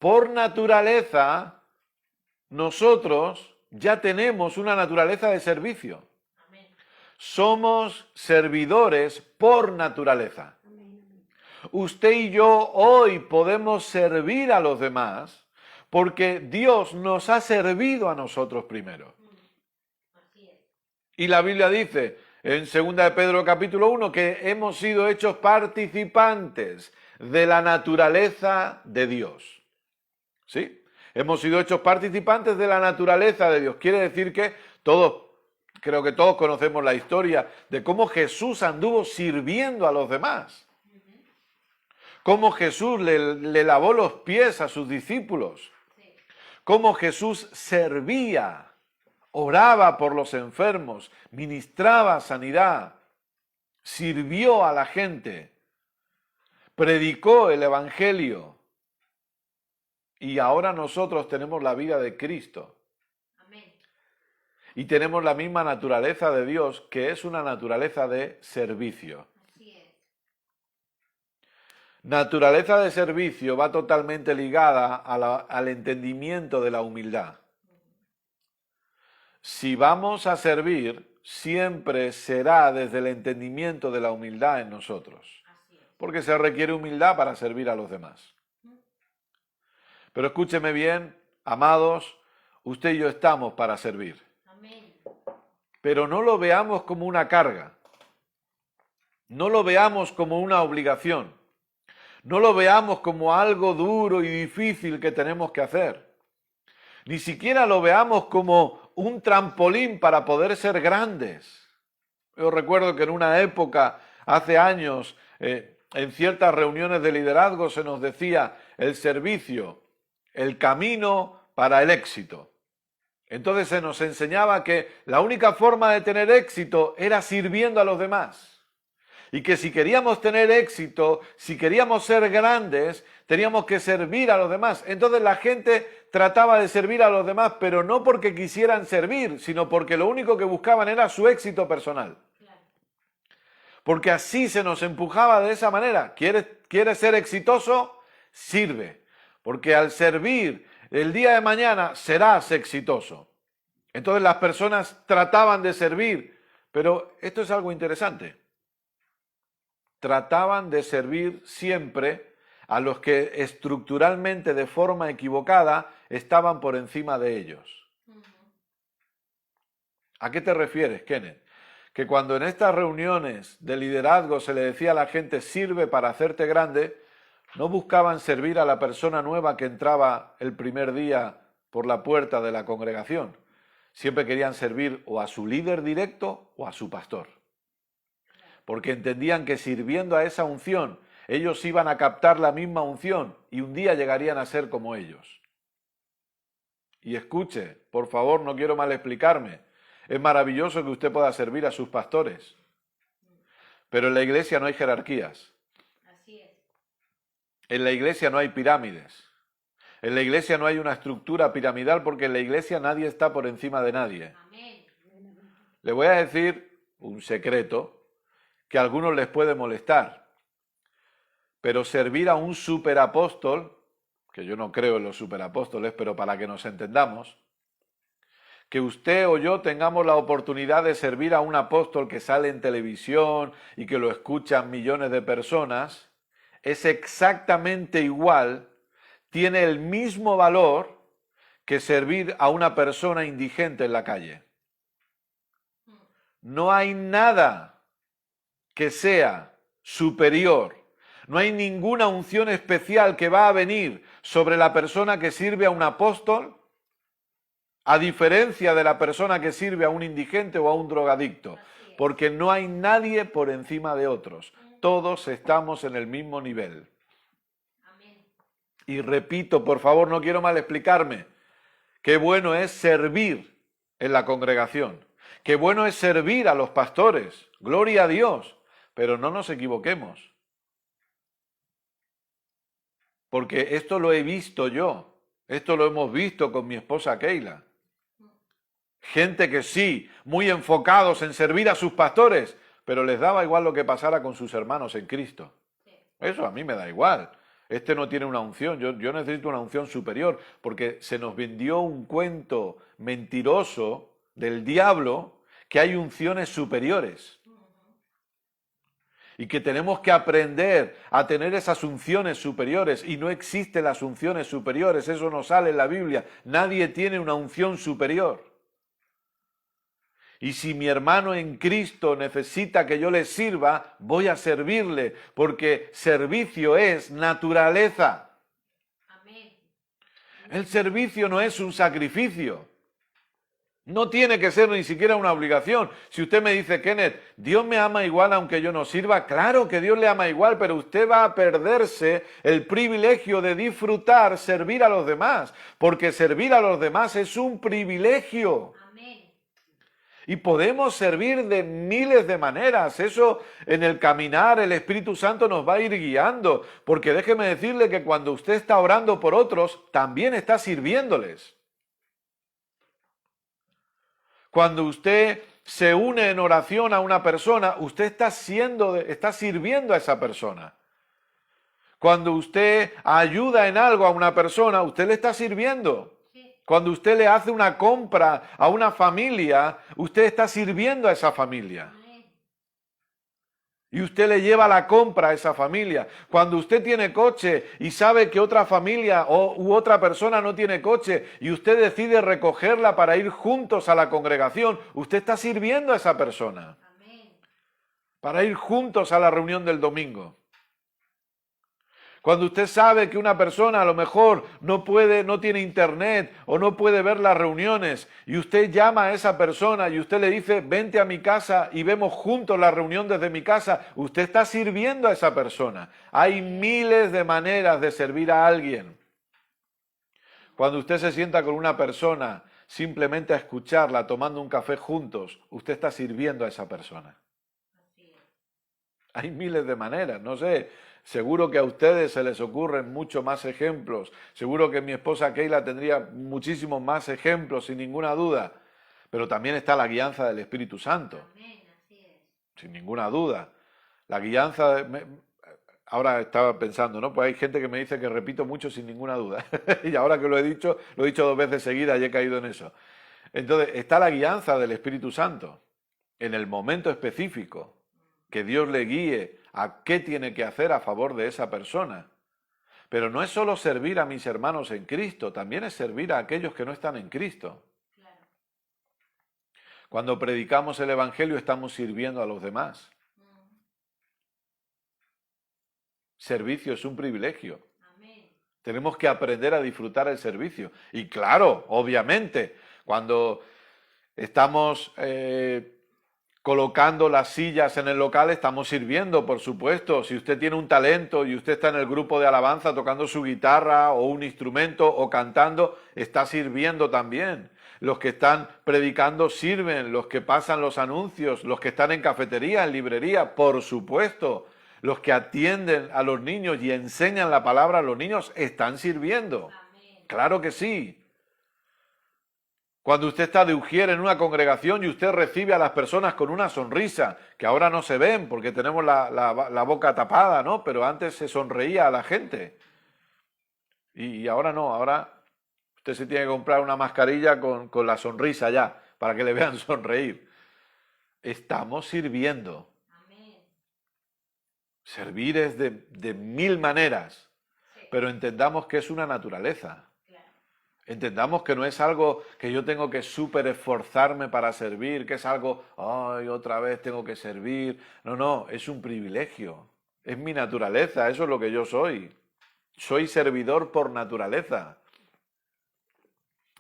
Speaker 1: por naturaleza, nosotros ya tenemos una naturaleza de servicio. Amén. Somos servidores por naturaleza. Amén. Usted y yo hoy podemos servir a los demás porque Dios nos ha servido a nosotros primero. Y la Biblia dice en 2 de Pedro capítulo 1 que hemos sido hechos participantes de la naturaleza de Dios. ¿Sí? Hemos sido hechos participantes de la naturaleza de Dios. Quiere decir que creo que todos conocemos la historia de cómo Jesús anduvo sirviendo a los demás. Cómo Jesús le lavó los pies a sus discípulos. Cómo Jesús servía. Oraba por los enfermos, ministraba sanidad, sirvió a la gente, predicó el Evangelio. Y ahora nosotros tenemos la vida de Cristo. Amén. Y tenemos la misma naturaleza de Dios, que es una naturaleza de servicio. Así es. Naturaleza de servicio va totalmente ligada al entendimiento de la humildad. Si vamos a servir, siempre será desde el entendimiento de la humildad en nosotros. Porque se requiere humildad para servir a los demás. Pero escúcheme bien, amados, usted y yo estamos para servir. Amén. Pero no lo veamos como una carga. No lo veamos como una obligación. No lo veamos como algo duro y difícil que tenemos que hacer. Ni siquiera lo veamos como un trampolín para poder ser grandes. Yo recuerdo que en una época, hace años, en ciertas reuniones de liderazgo se nos decía el servicio, el camino para el éxito. Entonces se nos enseñaba que la única forma de tener éxito era sirviendo a los demás. Y que si queríamos tener éxito, si queríamos ser grandes, teníamos que servir a los demás. Entonces la gente trataba de servir a los demás, pero no porque quisieran servir, sino porque lo único que buscaban era su éxito personal. Porque así se nos empujaba de esa manera. ¿Quieres ser exitoso? Sirve. Porque al servir el día de mañana serás exitoso. Entonces las personas trataban de servir, pero esto es algo interesante. Trataban de servir siempre a los que estructuralmente, de forma equivocada, estaban por encima de ellos. ¿A qué te refieres, Kenneth? Que cuando en estas reuniones de liderazgo se le decía a la gente sirve para hacerte grande, no buscaban servir a la persona nueva que entraba el primer día por la puerta de la congregación. Siempre querían servir o a su líder directo o a su pastor. Porque entendían que sirviendo a esa unción, ellos iban a captar la misma unción y un día llegarían a ser como ellos. Y escuche, por favor, no quiero mal explicarme. Es maravilloso que usted pueda servir a sus pastores. Pero en la iglesia no hay jerarquías.
Speaker 2: Así es.
Speaker 1: En la iglesia no hay pirámides. En la iglesia no hay una estructura piramidal porque en la iglesia nadie está por encima de nadie.
Speaker 2: Amén.
Speaker 1: Le voy a decir un secreto que a algunos les puede molestar. Pero servir a un superapóstol, que yo no creo en los superapóstoles, pero para que nos entendamos, que usted o yo tengamos la oportunidad de servir a un apóstol que sale en televisión y que lo escuchan millones de personas, es exactamente igual, tiene el mismo valor que servir a una persona indigente en la calle. No hay nada que sea superior. No hay ninguna unción especial que va a venir sobre la persona que sirve a un apóstol, a diferencia de la persona que sirve a un indigente o a un drogadicto, porque no hay nadie por encima de otros. Todos estamos en el mismo nivel. Y repito, por favor, no quiero mal explicarme, qué bueno es servir en la congregación, qué bueno es servir a los pastores, gloria a Dios, pero no nos equivoquemos. Porque esto lo he visto yo, esto lo hemos visto con mi esposa Keila. Gente que sí, muy enfocados en servir a sus pastores, pero les daba igual lo que pasara con sus hermanos en Cristo. Eso a mí me da igual. Este no tiene una unción, yo necesito una unción superior, porque se nos vendió un cuento mentiroso del diablo que hay unciones superiores. Y que tenemos que aprender a tener esas unciones superiores. Y no existen las unciones superiores, eso no sale en la Biblia. Nadie tiene una unción superior. Y si mi hermano en Cristo necesita que yo le sirva, voy a servirle, porque servicio es naturaleza.
Speaker 2: Amén.
Speaker 1: El servicio no es un sacrificio. No tiene que ser ni siquiera una obligación. Si usted me dice, Kenneth, Dios me ama igual aunque yo no sirva, claro que Dios le ama igual, pero usted va a perderse el privilegio de disfrutar servir a los demás, porque servir a los demás es un privilegio.
Speaker 2: Amén.
Speaker 1: Y podemos servir de miles de maneras. Eso en el caminar el Espíritu Santo nos va a ir guiando, porque déjeme decirle que cuando usted está orando por otros, también está sirviéndoles. Cuando usted se une en oración a una persona, usted está sirviendo a esa persona. Cuando usted ayuda en algo a una persona, usted le está sirviendo. Cuando usted le hace una compra a una familia, usted está sirviendo a esa familia. Y usted le lleva la compra a esa familia. Cuando usted tiene coche y sabe que otra familia u otra persona no tiene coche y usted decide recogerla para ir juntos a la congregación, usted está sirviendo a esa persona.
Speaker 2: Amén.
Speaker 1: Para ir juntos a la reunión del domingo. Cuando usted sabe que una persona a lo mejor no tiene internet o no puede ver las reuniones y usted llama a esa persona y usted le dice, vente a mi casa y vemos juntos la reunión desde mi casa, usted está sirviendo a esa persona. Hay miles de maneras de servir a alguien. Cuando usted se sienta con una persona simplemente a escucharla, tomando un café juntos, usted está sirviendo a esa persona. Hay miles de maneras, no sé. Seguro que a ustedes se les ocurren mucho más ejemplos. Seguro que mi esposa Keila tendría muchísimos más ejemplos, sin ninguna duda. Pero también está la guianza del Espíritu Santo,
Speaker 2: Amén, así es.
Speaker 1: sin ninguna duda. La guianza, ahora estaba pensando, ¿no? Pues hay gente que me dice que repito mucho sin ninguna duda. Y ahora que lo he dicho 2 veces seguidas y he caído en eso. Entonces, está la guianza del Espíritu Santo en el momento específico, que Dios le guíe a qué tiene que hacer a favor de esa persona. Pero no es solo servir a mis hermanos en Cristo, también es servir a aquellos que no están en Cristo.
Speaker 2: Claro.
Speaker 1: Cuando predicamos el Evangelio estamos sirviendo a los demás. Servicio es un privilegio.
Speaker 2: Amén.
Speaker 1: Tenemos que aprender a disfrutar el servicio. Y claro, obviamente, cuando estamos colocando las sillas en el local, estamos sirviendo, por supuesto. Si usted tiene un talento y usted está en el grupo de alabanza tocando su guitarra o un instrumento o cantando, está sirviendo también. Los que están predicando sirven, los que pasan los anuncios, los que están en cafetería, en librería, por supuesto. Los que atienden a los niños y enseñan la palabra a los niños están sirviendo.
Speaker 2: Amén.
Speaker 1: Claro que sí. Cuando usted está de ujier en una congregación y usted recibe a las personas con una sonrisa, que ahora no se ven porque tenemos la boca tapada, ¿no? Pero antes se sonreía a la gente. Y ahora no, ahora usted se tiene que comprar una mascarilla con la sonrisa ya, para que le vean sonreír. Estamos sirviendo.
Speaker 2: Amén.
Speaker 1: Servir es de mil maneras,
Speaker 2: Sí.
Speaker 1: pero entendamos que es una naturaleza.
Speaker 2: Claro.
Speaker 1: Entendamos que no es algo que yo tengo que súper esforzarme para servir, que es algo, ay, otra vez tengo que servir. No, no, es un privilegio. Es mi naturaleza, eso es lo que yo soy. Soy servidor por naturaleza.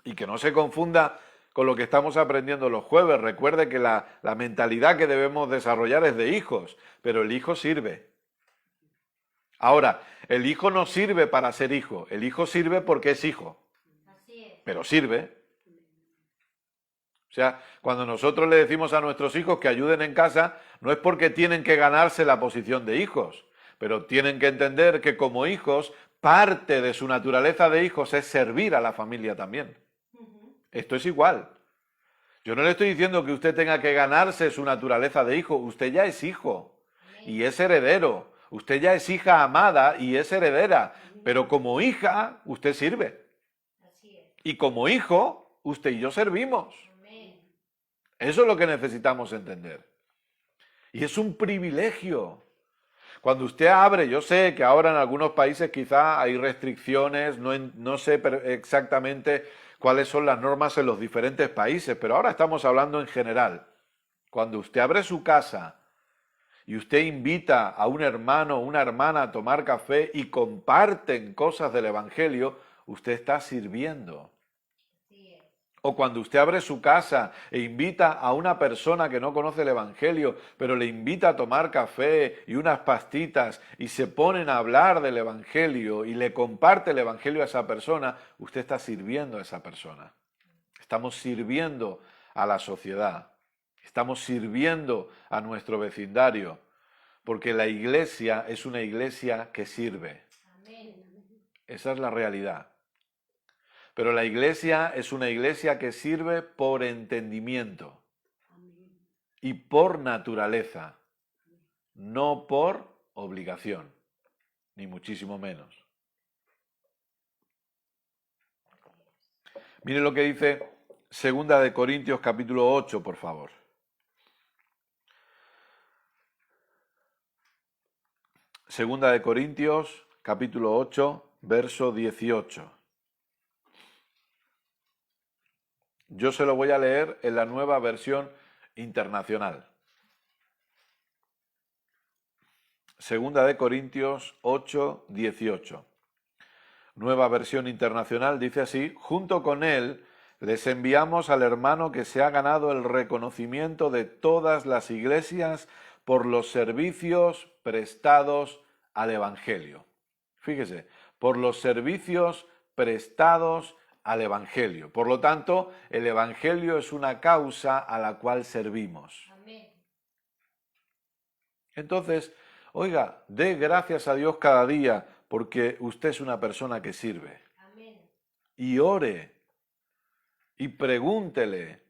Speaker 1: Y que no se confunda con lo que estamos aprendiendo los jueves. Recuerde que la mentalidad que debemos desarrollar es de hijos, pero el hijo sirve. Ahora, el hijo no sirve para ser hijo, el hijo sirve porque es hijo.
Speaker 2: Así es.
Speaker 1: Pero sirve. O sea, cuando nosotros le decimos a nuestros hijos que ayuden en casa, no es porque tienen que ganarse la posición de hijos, pero tienen que entender que como hijos, parte de su naturaleza de hijos es servir a la familia también. Esto es igual. Yo no le estoy diciendo que usted tenga que ganarse su naturaleza de hijo, usted ya es hijo y es heredero. Usted ya es hija amada y es heredera, pero como hija, usted sirve.
Speaker 2: Así es.
Speaker 1: Y como hijo, usted y yo servimos.
Speaker 2: Amén.
Speaker 1: Eso es lo que necesitamos entender. Y es un privilegio. Cuando usted abre, yo sé que ahora en algunos países quizá hay restricciones, no sé exactamente cuáles son las normas en los diferentes países, pero ahora estamos hablando en general. Cuando usted abre su casa y usted invita a un hermano o una hermana a tomar café y comparten cosas del Evangelio, usted está sirviendo.
Speaker 2: Así es.
Speaker 1: O cuando usted abre su casa e invita a una persona que no conoce el Evangelio, pero le invita a tomar café y unas pastitas y se ponen a hablar del Evangelio y le comparte el Evangelio a esa persona, usted está sirviendo a esa persona. Estamos sirviendo a la sociedad. Estamos sirviendo a nuestro vecindario, porque la iglesia es una iglesia que sirve.
Speaker 2: Amén.
Speaker 1: Esa es la realidad. Pero la iglesia es una iglesia que sirve por entendimiento y por naturaleza, no por obligación, ni muchísimo menos. Mire lo que dice 2 Corintios capítulo 8, por favor. 2 Corintios capítulo 8, verso 18. Yo se lo voy a leer en la nueva versión internacional. 2 Corintios 8, 18. Nueva versión internacional dice así: junto con él les enviamos al hermano que se ha ganado el reconocimiento de todas las iglesias por los servicios prestados al Evangelio. Fíjese, por los servicios prestados al Evangelio. Por lo tanto, el Evangelio es una causa a la cual servimos.
Speaker 2: Amén.
Speaker 1: Entonces, oiga, dé gracias a Dios cada día porque usted es una persona que sirve.
Speaker 2: Amén.
Speaker 1: Y ore y pregúntele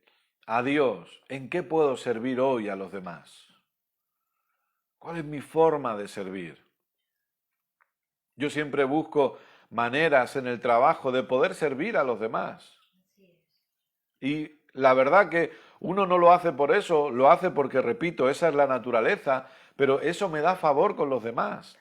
Speaker 1: a Dios, ¿en qué puedo servir hoy a los demás? ¿Cuál es mi forma de servir? Yo siempre busco maneras en el trabajo de poder servir a los demás.
Speaker 2: Así es.
Speaker 1: Y la verdad que uno no lo hace por eso, lo hace porque, repito, esa es la naturaleza, pero eso me da favor con los demás.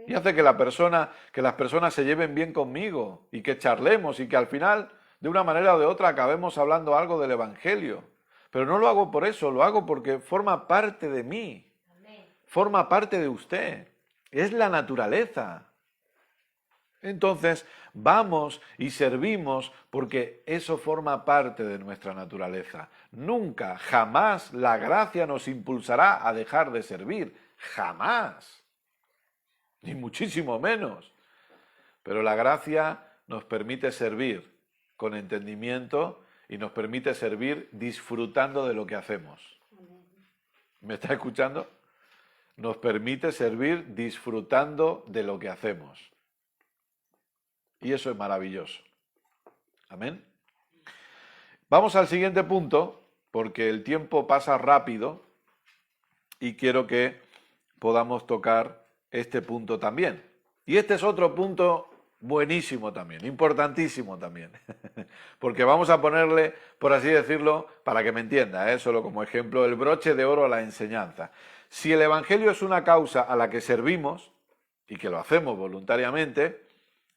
Speaker 1: Y hace que las personas se lleven bien conmigo y que charlemos y que al final, de una manera o de otra, acabemos hablando algo del Evangelio. Pero no lo hago por eso, lo hago porque forma parte de mí,
Speaker 2: Amén.
Speaker 1: forma parte de usted. Es la naturaleza. Entonces, vamos y servimos porque eso forma parte de nuestra naturaleza. Nunca, jamás la gracia nos impulsará a dejar de servir. Jamás. Ni muchísimo menos. Pero la gracia nos permite servir con entendimiento y nos permite servir disfrutando de lo que hacemos. ¿Me está escuchando? Nos permite servir disfrutando de lo que hacemos. Y eso es maravilloso. Amén. Vamos al siguiente punto, porque el tiempo pasa rápido y quiero que podamos tocar este punto también. Y este es otro punto buenísimo también, importantísimo también, porque vamos a ponerle, por así decirlo, para que me entienda, solo como ejemplo, el broche de oro a la enseñanza. Si el Evangelio es una causa a la que servimos y que lo hacemos voluntariamente,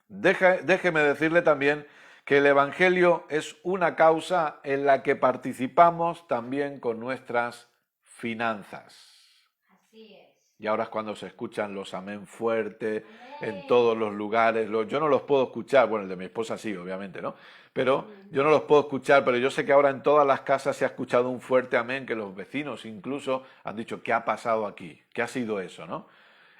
Speaker 1: déjeme decirle también que el Evangelio es una causa en la que participamos también con nuestras finanzas.
Speaker 2: Así es.
Speaker 1: Y ahora es cuando se escuchan los amén fuertes en todos los lugares. Yo no los puedo escuchar, bueno, el de mi esposa sí, obviamente, ¿no? Pero yo no los puedo escuchar, pero yo sé que ahora en todas las casas se ha escuchado un fuerte amén, que los vecinos incluso han dicho, ¿qué ha pasado aquí? ¿Qué ha sido eso, no?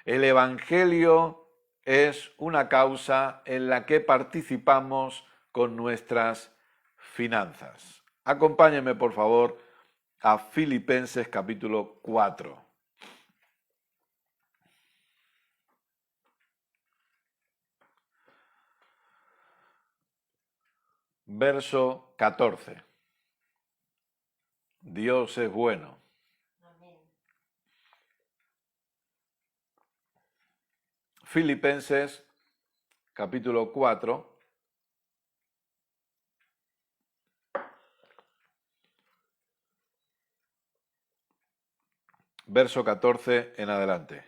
Speaker 1: El Evangelio es una causa en la que participamos con nuestras finanzas. Acompáñenme, por favor, a Filipenses capítulo 4. Verso 14. Dios es bueno.
Speaker 2: Amén.
Speaker 1: Filipenses capítulo 4. Verso 14 en adelante.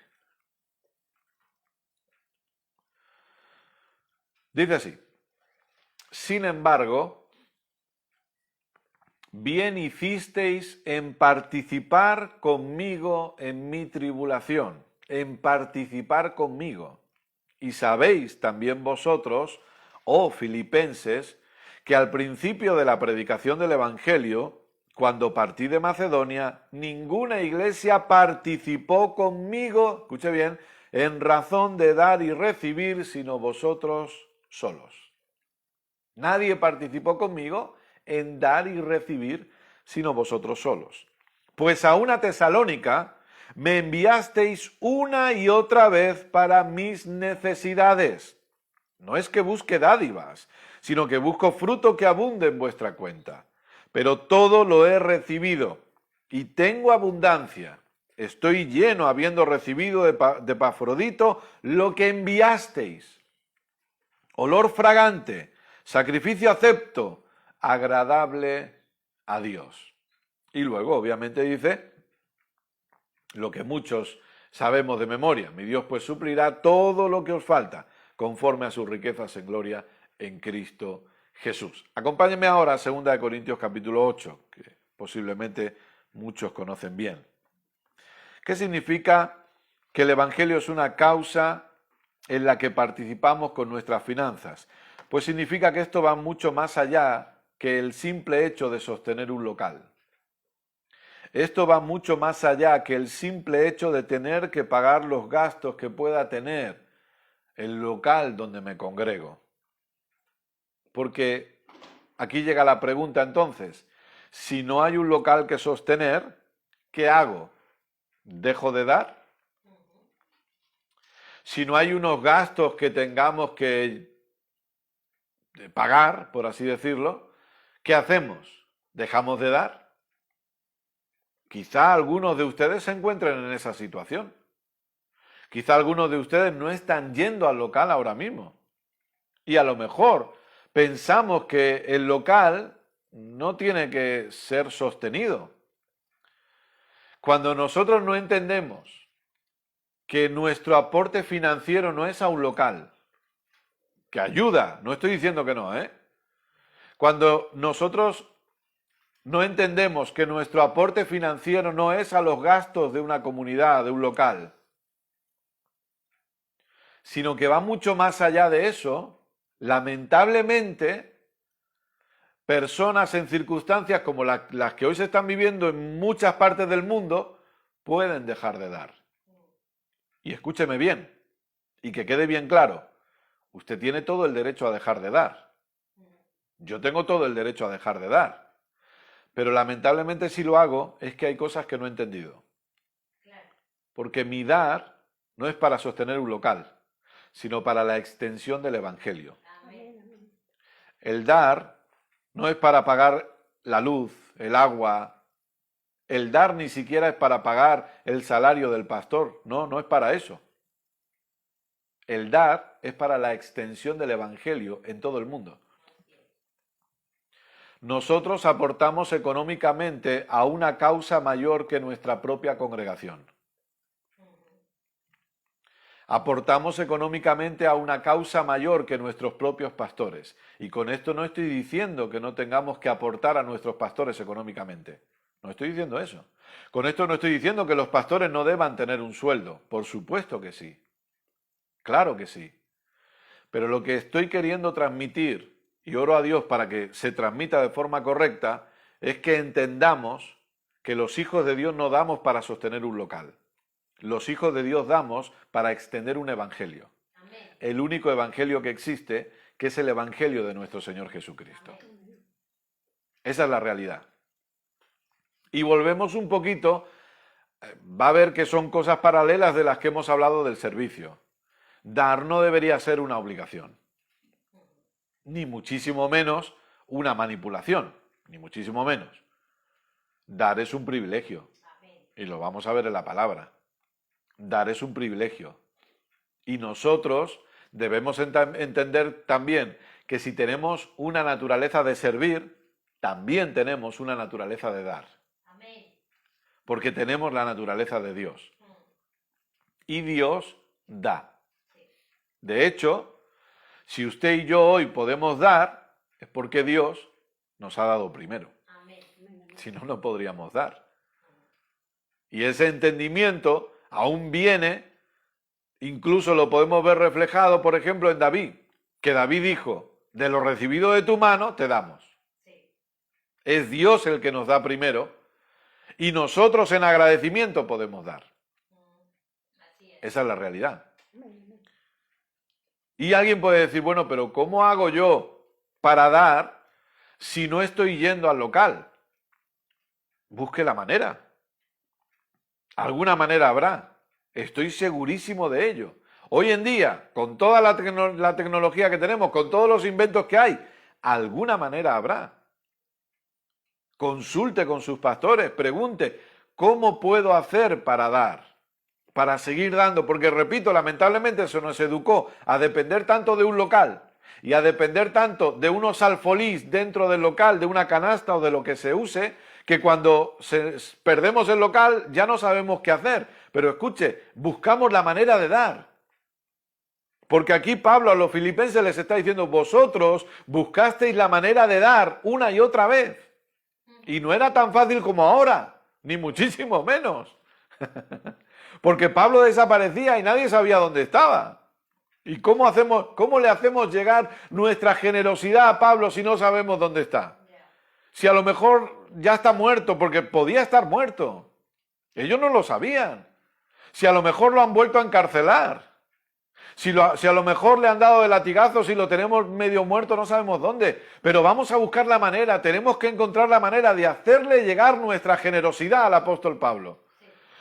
Speaker 1: Dice así: sin embargo, bien hicisteis en participar conmigo en mi tribulación, en participar conmigo. Y sabéis también vosotros, oh filipenses, que al principio de la predicación del Evangelio, cuando partí de Macedonia, ninguna iglesia participó conmigo, escuche bien, en razón de dar y recibir, sino vosotros solos. Nadie participó conmigo en dar y recibir, sino vosotros solos. Pues a una Tesalónica me enviasteis una y otra vez para mis necesidades. No es que busque dádivas, sino que busco fruto que abunde en vuestra cuenta. Pero todo lo he recibido y tengo abundancia. Estoy lleno, habiendo recibido de Epafrodito lo que enviasteis. Olor fragante, sacrificio acepto, agradable a Dios. Y luego, obviamente, dice lo que muchos sabemos de memoria: mi Dios pues suplirá todo lo que os falta, conforme a sus riquezas en gloria en Cristo Jesús. Acompáñenme ahora a 2 Corintios capítulo 8, que posiblemente muchos conocen bien. ¿Qué significa que el Evangelio es una causa en la que participamos con nuestras finanzas? Pues significa que esto va mucho más allá que el simple hecho de sostener un local. Esto va mucho más allá que el simple hecho de tener que pagar los gastos que pueda tener el local donde me congrego. Porque aquí llega la pregunta entonces: si no hay un local que sostener, ¿qué hago? ¿Dejo de dar? si no hay unos gastos que tengamos que pagar, por así decirlo, ¿qué hacemos? ¿Dejamos de dar? Quizá algunos de ustedes se encuentren en esa situación. Quizá algunos de ustedes no están yendo al local ahora mismo. Y a lo mejor pensamos que el local no tiene que ser sostenido. Cuando nosotros no entendemos que nuestro aporte financiero no es a un local, que ayuda, no estoy diciendo que no, ¿eh? Cuando nosotros no entendemos que nuestro aporte financiero no es a los gastos de una comunidad, de un local, sino que va mucho más allá de eso, lamentablemente, personas en circunstancias como las que hoy se están viviendo en muchas partes del mundo, pueden dejar de dar. Y escúcheme bien, y que quede bien claro, usted tiene todo el derecho a dejar de dar. Yo tengo todo el derecho a dejar de dar. Pero lamentablemente si lo hago es que hay cosas que no he entendido. Porque mi dar no es para sostener un local, sino para la extensión del Evangelio. El dar no es para pagar la luz, el agua. El dar ni siquiera es para pagar el salario del pastor. No, no es para eso. El dar es para la extensión del Evangelio en todo el mundo. Nosotros aportamos económicamente a una causa mayor que nuestra propia congregación. Aportamos económicamente a una causa mayor que nuestros propios pastores. Y con esto no estoy diciendo que no tengamos que aportar a nuestros pastores económicamente. No estoy diciendo eso. Con esto no estoy diciendo que los pastores no deban tener un sueldo. Por supuesto que sí. Claro que sí. Pero lo que estoy queriendo transmitir, y oro a Dios para que se transmita de forma correcta, es que entendamos que los hijos de Dios no damos para sostener un local. Los hijos de Dios damos para extender un evangelio. Amén. El único evangelio que existe, que es el evangelio de nuestro Señor Jesucristo. Amén. Esa es la realidad. Y volvemos un poquito, va a ver que son cosas paralelas de las que hemos hablado del servicio. Dar no debería ser una obligación, ni muchísimo menos una manipulación, ni muchísimo menos. Dar es un privilegio, y lo vamos a ver en la palabra. Dar es un privilegio. Y nosotros debemos entender también que si tenemos una naturaleza de servir, también tenemos una naturaleza de dar. Amén. Porque tenemos la naturaleza de Dios. Y Dios da. De hecho, si usted y yo hoy podemos dar, es porque Dios nos ha dado primero. Amén. Si no, no podríamos dar. Y ese entendimiento aún viene, incluso lo podemos ver reflejado, por ejemplo, en David, que David dijo, de lo recibido de tu mano, te damos. Sí. Es Dios el que nos da primero, y nosotros en agradecimiento podemos dar. Así es. Esa es la realidad. Y alguien puede decir, bueno, pero ¿cómo hago yo para dar si no estoy yendo al local? Busque la manera. Alguna manera habrá. Estoy segurísimo de ello. Hoy en día, con toda la tecnología que tenemos, con todos los inventos que hay, alguna manera habrá. Consulte con sus pastores, pregunte, ¿cómo puedo hacer para dar? Para seguir dando, porque repito, lamentablemente se nos educó a depender tanto de un local y a depender tanto de unos alfolís dentro del local, de una canasta o de lo que se use, que cuando perdemos el local ya no sabemos qué hacer. Pero escuche, buscamos la manera de dar. Porque aquí Pablo a los filipenses les está diciendo, vosotros buscasteis la manera de dar una y otra vez. Y no era tan fácil como ahora, ni muchísimo menos. Porque Pablo desaparecía y nadie sabía dónde estaba. ¿Y cómo le hacemos llegar nuestra generosidad a Pablo si no sabemos dónde está? Si a lo mejor ya está muerto, porque podía estar muerto. Ellos no lo sabían. Si a lo mejor lo han vuelto a encarcelar. Si a lo mejor le han dado de latigazos y lo tenemos medio muerto, no sabemos dónde. Pero vamos a buscar la manera, tenemos que encontrar la manera de hacerle llegar nuestra generosidad al apóstol Pablo.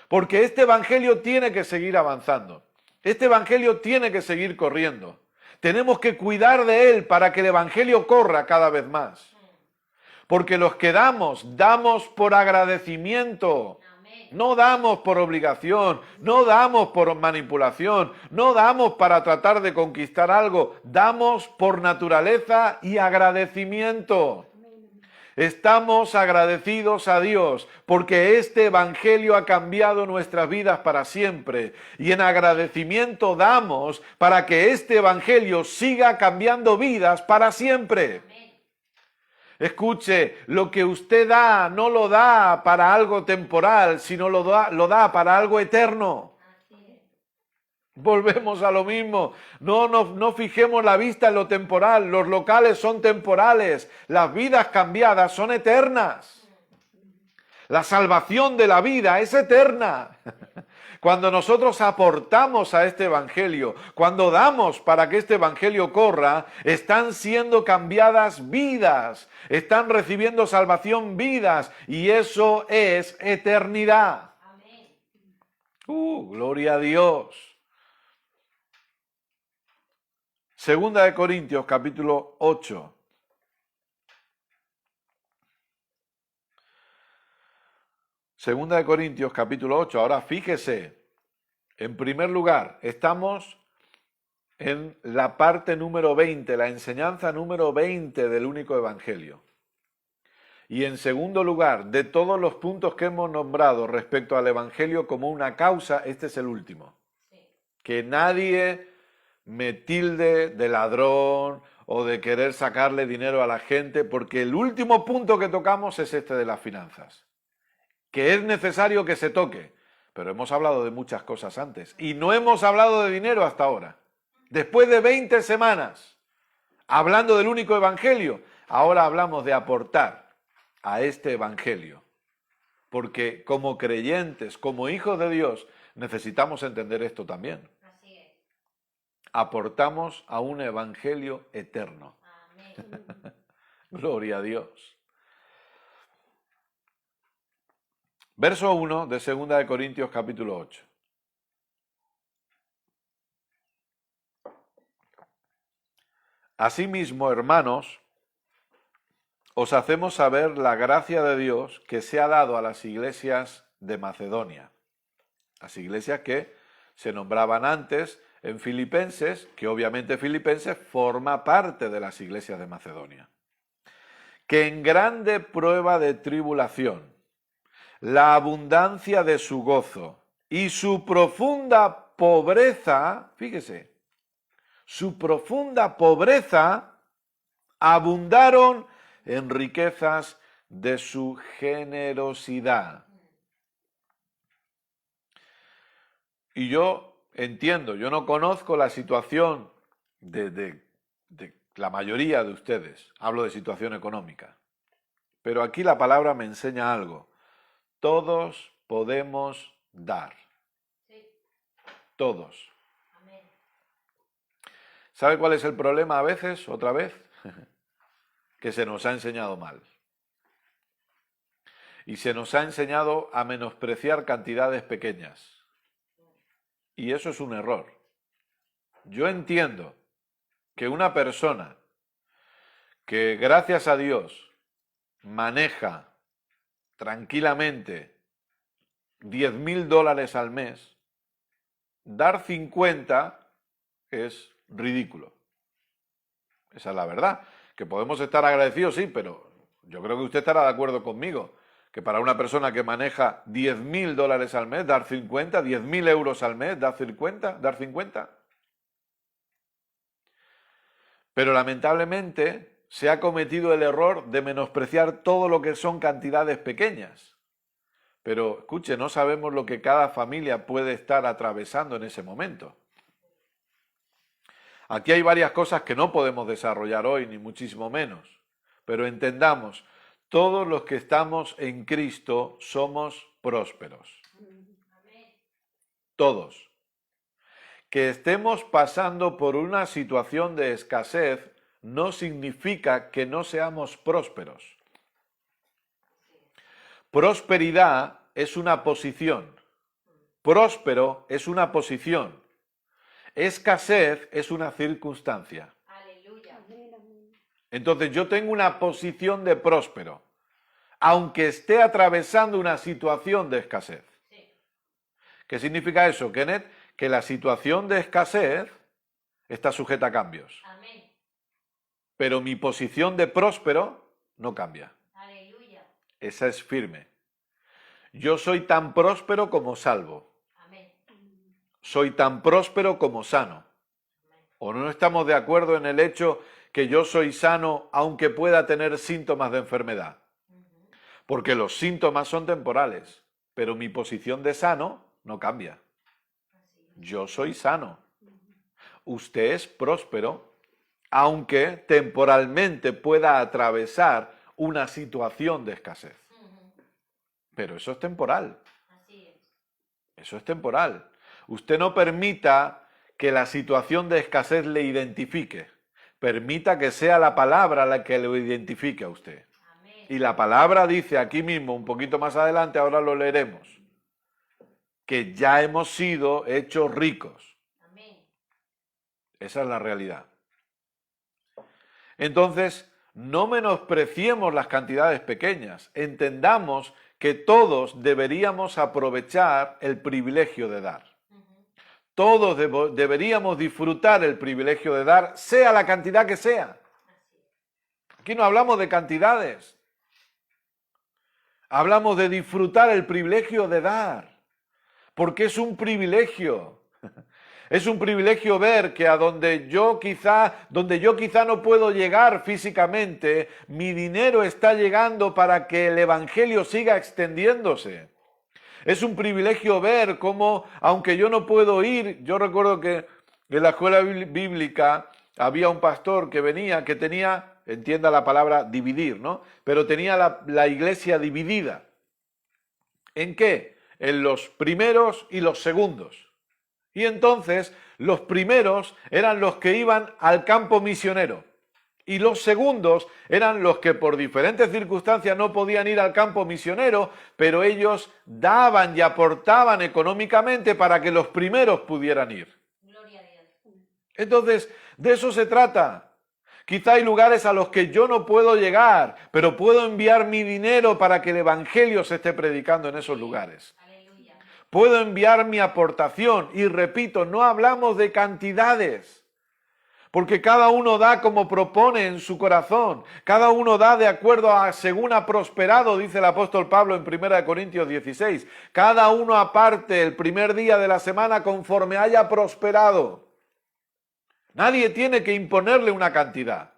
Speaker 1: Porque este evangelio tiene que seguir avanzando. Este evangelio tiene que seguir corriendo. Tenemos que cuidar de él para que el evangelio corra cada vez más. Porque los que damos, damos por agradecimiento. No damos por obligación, no damos por manipulación, no damos para tratar de conquistar algo, damos por naturaleza y agradecimiento. Estamos agradecidos a Dios porque este evangelio ha cambiado nuestras vidas para siempre y en agradecimiento damos para que este evangelio siga cambiando vidas para siempre. Escuche, lo que usted da no lo da para algo temporal, sino lo da para algo eterno. Volvemos a lo mismo. No fijemos la vista en lo temporal. Los locales son temporales. Las vidas cambiadas son eternas. La salvación de la vida es eterna. Cuando nosotros aportamos a este evangelio, cuando damos para que este evangelio corra, están siendo cambiadas vidas, están recibiendo salvación vidas, y eso es eternidad.
Speaker 2: Amén.
Speaker 1: Gloria a Dios. Segunda de Corintios, capítulo 8. Segunda de Corintios, capítulo 8. Ahora fíjese, en primer lugar, estamos en la parte número 20, la enseñanza número 20 del único evangelio. Y en segundo lugar, de todos los puntos que hemos nombrado respecto al evangelio como una causa, este es el último.
Speaker 2: Sí.
Speaker 1: Que nadie me tilde de ladrón o de querer sacarle dinero a la gente, porque el último punto que tocamos es este de las finanzas. Que es necesario que se toque, pero hemos hablado de muchas cosas antes y no hemos hablado de dinero hasta ahora. Después de 20 semanas hablando del único evangelio, ahora hablamos de aportar a este evangelio, porque como creyentes, como hijos de Dios, necesitamos entender esto también.
Speaker 2: Así es.
Speaker 1: Aportamos a un evangelio eterno.
Speaker 2: Amén.
Speaker 1: Gloria a Dios. Verso 1 de 2 de Corintios capítulo 8. Asimismo, hermanos, os hacemos saber la gracia de Dios que se ha dado a las iglesias de Macedonia. Las iglesias que se nombraban antes en Filipenses, que obviamente Filipenses forma parte de las iglesias de Macedonia. Que en grande prueba de tribulación, la abundancia de su gozo y su profunda pobreza, fíjese, su profunda pobreza abundaron en riquezas de su generosidad. Y yo entiendo, yo no conozco la situación de la mayoría de ustedes, hablo de situación económica, pero aquí la palabra me enseña algo. Todos podemos dar.
Speaker 2: Sí.
Speaker 1: Todos.
Speaker 2: Amén.
Speaker 1: ¿Sabe cuál es el problema a veces, otra vez? Que se nos ha enseñado mal. Y se nos ha enseñado a menospreciar cantidades pequeñas. Y eso es un error. Yo entiendo que una persona que, gracias a Dios, maneja tranquilamente $10,000 al mes, dar 50 es ridículo. Esa es la verdad. Que podemos estar agradecidos, sí, pero yo creo que usted estará de acuerdo conmigo, que para una persona que maneja $10,000 al mes, dar 50, 10.000 euros al mes, dar 50. Pero lamentablemente se ha cometido el error de menospreciar todo lo que son cantidades pequeñas. Pero, escuche, no sabemos lo que cada familia puede estar atravesando en ese momento. Aquí hay varias cosas que no podemos desarrollar hoy, ni muchísimo menos. Pero entendamos, todos los que estamos en Cristo somos prósperos. Todos. Que estemos pasando por una situación de escasez no significa que no seamos prósperos. Prosperidad es una posición. Próspero es una posición. Escasez es una circunstancia.
Speaker 2: Aleluya.
Speaker 3: Amén, amén.
Speaker 1: Entonces yo tengo una posición de próspero, aunque esté atravesando una situación de escasez.
Speaker 2: Sí.
Speaker 1: ¿Qué significa eso, Kenneth? Que la situación de escasez está sujeta a cambios,
Speaker 2: Amén.
Speaker 1: pero mi posición de próspero no cambia.
Speaker 2: Aleluya.
Speaker 1: Esa es firme. Yo soy tan próspero como salvo.
Speaker 2: Amén.
Speaker 1: Soy tan próspero como sano. ¿O no estamos de acuerdo en el hecho que yo soy sano aunque pueda tener síntomas de enfermedad? Porque los síntomas son temporales, pero mi posición de sano no cambia. Yo soy sano. Usted es próspero, aunque temporalmente pueda atravesar una situación de escasez. Pero eso es temporal.
Speaker 2: Así es.
Speaker 1: Eso es temporal. Usted no permita que la situación de escasez le identifique. Permita que sea la palabra la que lo identifique a usted.
Speaker 2: Amén.
Speaker 1: Y la palabra dice aquí mismo, un poquito más adelante, ahora lo leeremos, que ya hemos sido hechos ricos.
Speaker 2: Amén.
Speaker 1: Esa es la realidad. Entonces, no menospreciemos las cantidades pequeñas. Entendamos que todos deberíamos aprovechar el privilegio de dar. Todos deberíamos disfrutar el privilegio de dar, sea la cantidad que sea. Aquí no hablamos de cantidades. Hablamos de disfrutar el privilegio de dar. Porque es un privilegio. Es un privilegio ver que a donde yo quizá no puedo llegar físicamente, mi dinero está llegando para que el evangelio siga extendiéndose. Es un privilegio ver cómo, aunque yo no puedo ir, yo recuerdo que en la escuela bíblica había un pastor que venía, que tenía, entienda la palabra dividir, ¿no? Pero tenía la iglesia dividida. ¿En qué? En los primeros y los segundos. Y entonces los primeros eran los que iban al campo misionero y los segundos eran los que por diferentes circunstancias no podían ir al campo misionero, pero ellos daban y aportaban económicamente para que los primeros pudieran ir.
Speaker 2: Gloria a Dios.
Speaker 1: Entonces, de eso se trata. Quizá hay lugares a los que yo no puedo llegar, pero puedo enviar mi dinero para que el evangelio se esté predicando en esos lugares.
Speaker 2: Aleluya.
Speaker 1: Puedo enviar mi aportación y repito, no hablamos de cantidades, porque cada uno da como propone en su corazón, cada uno da de acuerdo a según ha prosperado, dice el apóstol Pablo en 1 Corintios 16, cada uno aparte el primer día de la semana conforme haya prosperado. Nadie tiene que imponerle una cantidad.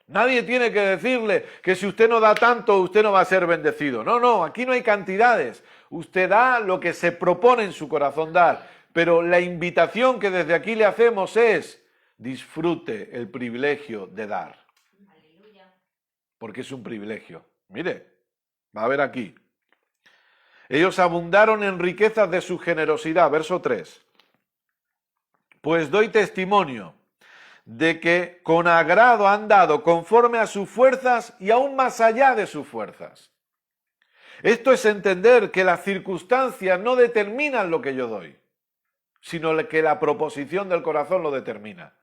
Speaker 1: Nadie tiene que decirle que si usted no da tanto, usted no va a ser bendecido. No, aquí no hay cantidades. Usted da lo que se propone en su corazón dar. Pero la invitación que desde aquí le hacemos es, disfrute el privilegio de dar.
Speaker 2: Aleluya.
Speaker 1: Porque es un privilegio. Mire, va a ver aquí. Ellos abundaron en riquezas de su generosidad. Verso 3. Pues doy testimonio de que con agrado han dado conforme a sus fuerzas y aún más allá de sus fuerzas. Esto es entender que las circunstancias no determinan lo que yo doy, sino que la proposición del corazón lo determina.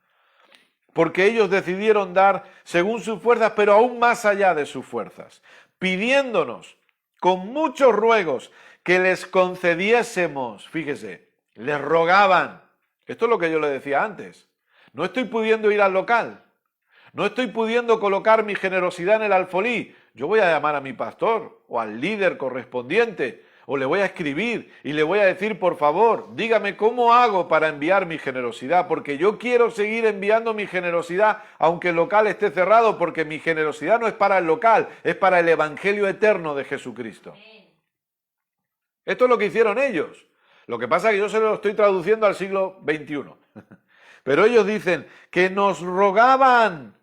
Speaker 1: Porque ellos decidieron dar según sus fuerzas, pero aún más allá de sus fuerzas, pidiéndonos con muchos ruegos que les concediésemos, fíjese, les rogaban. Esto es lo que yo le decía antes. No estoy pudiendo ir al local. No estoy pudiendo colocar mi generosidad en el alfolí. Yo voy a llamar a mi pastor o al líder correspondiente o le voy a escribir y le voy a decir, por favor, dígame cómo hago para enviar mi generosidad, porque yo quiero seguir enviando mi generosidad aunque el local esté cerrado, porque mi generosidad no es para el local, es para el evangelio eterno de Jesucristo.
Speaker 2: Amén.
Speaker 1: Esto es lo que hicieron ellos. Lo que pasa es que yo se lo estoy traduciendo al siglo XXI. Pero ellos dicen que nos rogaban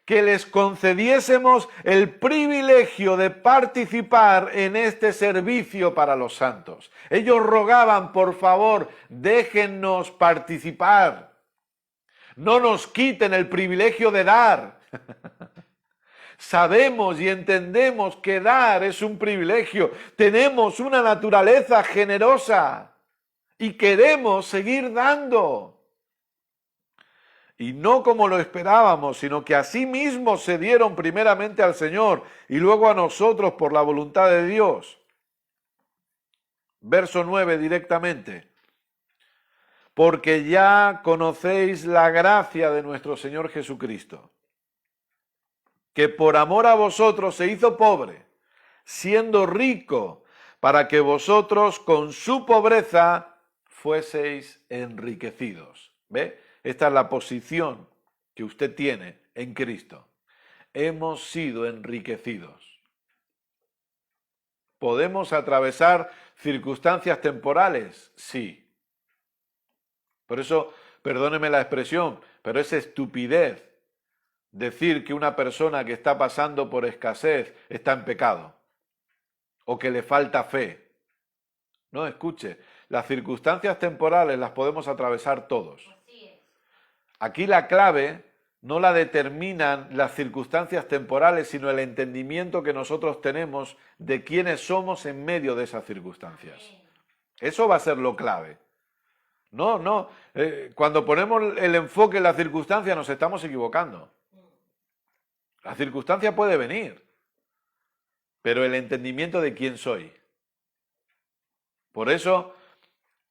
Speaker 1: que les concediésemos el privilegio de participar en este servicio para los santos. Ellos rogaban, por favor, déjennos participar. No nos quiten el privilegio de dar. Sabemos y entendemos que dar es un privilegio. Tenemos una naturaleza generosa y queremos seguir dando. Y no como lo esperábamos, sino que asimismo se dieron primeramente al Señor y luego a nosotros por la voluntad de Dios. Verso 9 directamente. Porque ya conocéis la gracia de nuestro Señor Jesucristo, que por amor a vosotros se hizo pobre, siendo rico, para que vosotros con su pobreza fueseis enriquecidos. ¿Ve? Esta es la posición que usted tiene en Cristo. Hemos sido enriquecidos. ¿Podemos atravesar circunstancias temporales? Sí. Por eso, perdóneme la expresión, pero es estupidez decir que una persona que está pasando por escasez está en pecado o que le falta fe. No, escuche, las circunstancias temporales las podemos atravesar todos.
Speaker 2: Así es.
Speaker 1: Aquí la clave no la determinan las circunstancias temporales, sino el entendimiento que nosotros tenemos de quiénes somos en medio de esas circunstancias.
Speaker 2: Amén.
Speaker 1: Eso va a ser lo clave. No, cuando ponemos el enfoque en la circunstancia nos estamos equivocando. La circunstancia puede venir, pero el entendimiento de quién soy. Por eso,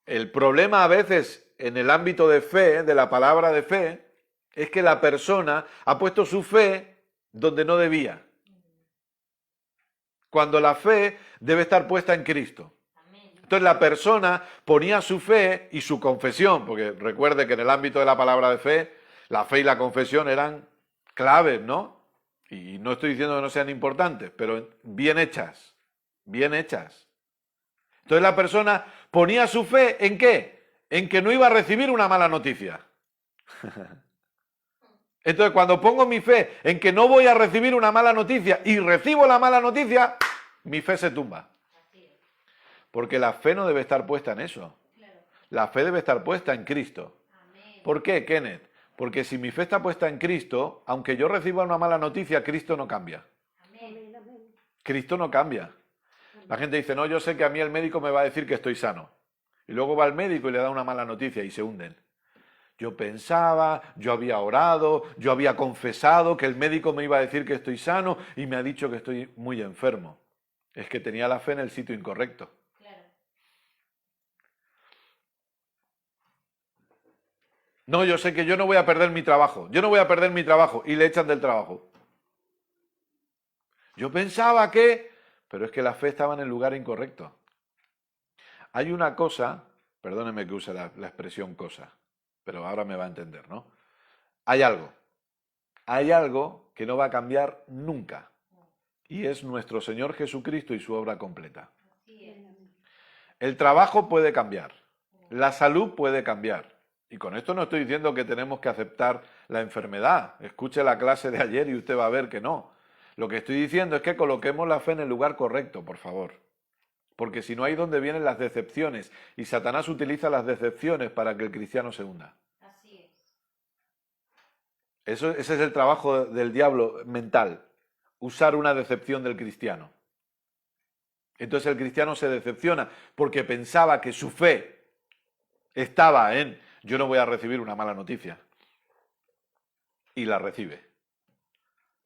Speaker 1: el problema a veces en el ámbito de fe, de la palabra de fe, es que la persona ha puesto su fe donde no debía. Cuando la fe debe estar puesta en Cristo.
Speaker 2: Amén.
Speaker 1: Entonces la persona ponía su fe y su confesión, porque recuerde que en el ámbito de la palabra de fe, la fe y la confesión eran claves, ¿no? Y no estoy diciendo que no sean importantes, pero bien hechas, bien hechas. Entonces la persona ponía su fe ¿en qué? En que no iba a recibir una mala noticia. Entonces cuando pongo mi fe en que no voy a recibir una mala noticia y recibo la mala noticia, mi fe se tumba.
Speaker 2: Así es.
Speaker 1: Porque la fe no debe estar puesta en eso.
Speaker 2: Claro.
Speaker 1: La fe debe estar puesta en Cristo.
Speaker 2: Amén.
Speaker 1: ¿Por qué, Kenneth? Porque si mi fe está puesta en Cristo, aunque yo reciba una mala noticia, Cristo no cambia.
Speaker 2: Amén.
Speaker 1: Cristo no cambia. La gente dice, no, yo sé que a mí el médico me va a decir que estoy sano. Y luego va al médico y le da una mala noticia y se hunden. Yo pensaba, yo había orado, yo había confesado que el médico me iba a decir que estoy sano y me ha dicho que estoy muy enfermo. Es que tenía la fe en el sitio incorrecto.
Speaker 2: Claro.
Speaker 1: No, yo sé que yo no voy a perder mi trabajo, yo no voy a perder mi trabajo y le echan del trabajo. Yo pensaba que, pero es que la fe estaba en el lugar incorrecto. Hay una cosa, perdóneme que use la expresión cosa, pero ahora me va a entender, ¿no? Hay algo que no va a cambiar nunca y es nuestro Señor Jesucristo y su obra completa.
Speaker 2: Así es.
Speaker 1: El trabajo puede cambiar, la salud puede cambiar. Y con esto no estoy diciendo que tenemos que aceptar la enfermedad. Escuche la clase de ayer y usted va a ver que no. Lo que estoy diciendo es que coloquemos la fe en el lugar correcto, por favor. Porque si no, ahí donde vienen las decepciones. Y Satanás utiliza las decepciones para que el cristiano se hunda.
Speaker 2: Así es.
Speaker 1: Ese es el trabajo del diablo mental. Usar una decepción del cristiano. Entonces el cristiano se decepciona porque pensaba que su fe estaba en yo no voy a recibir una mala noticia. Y la recibe.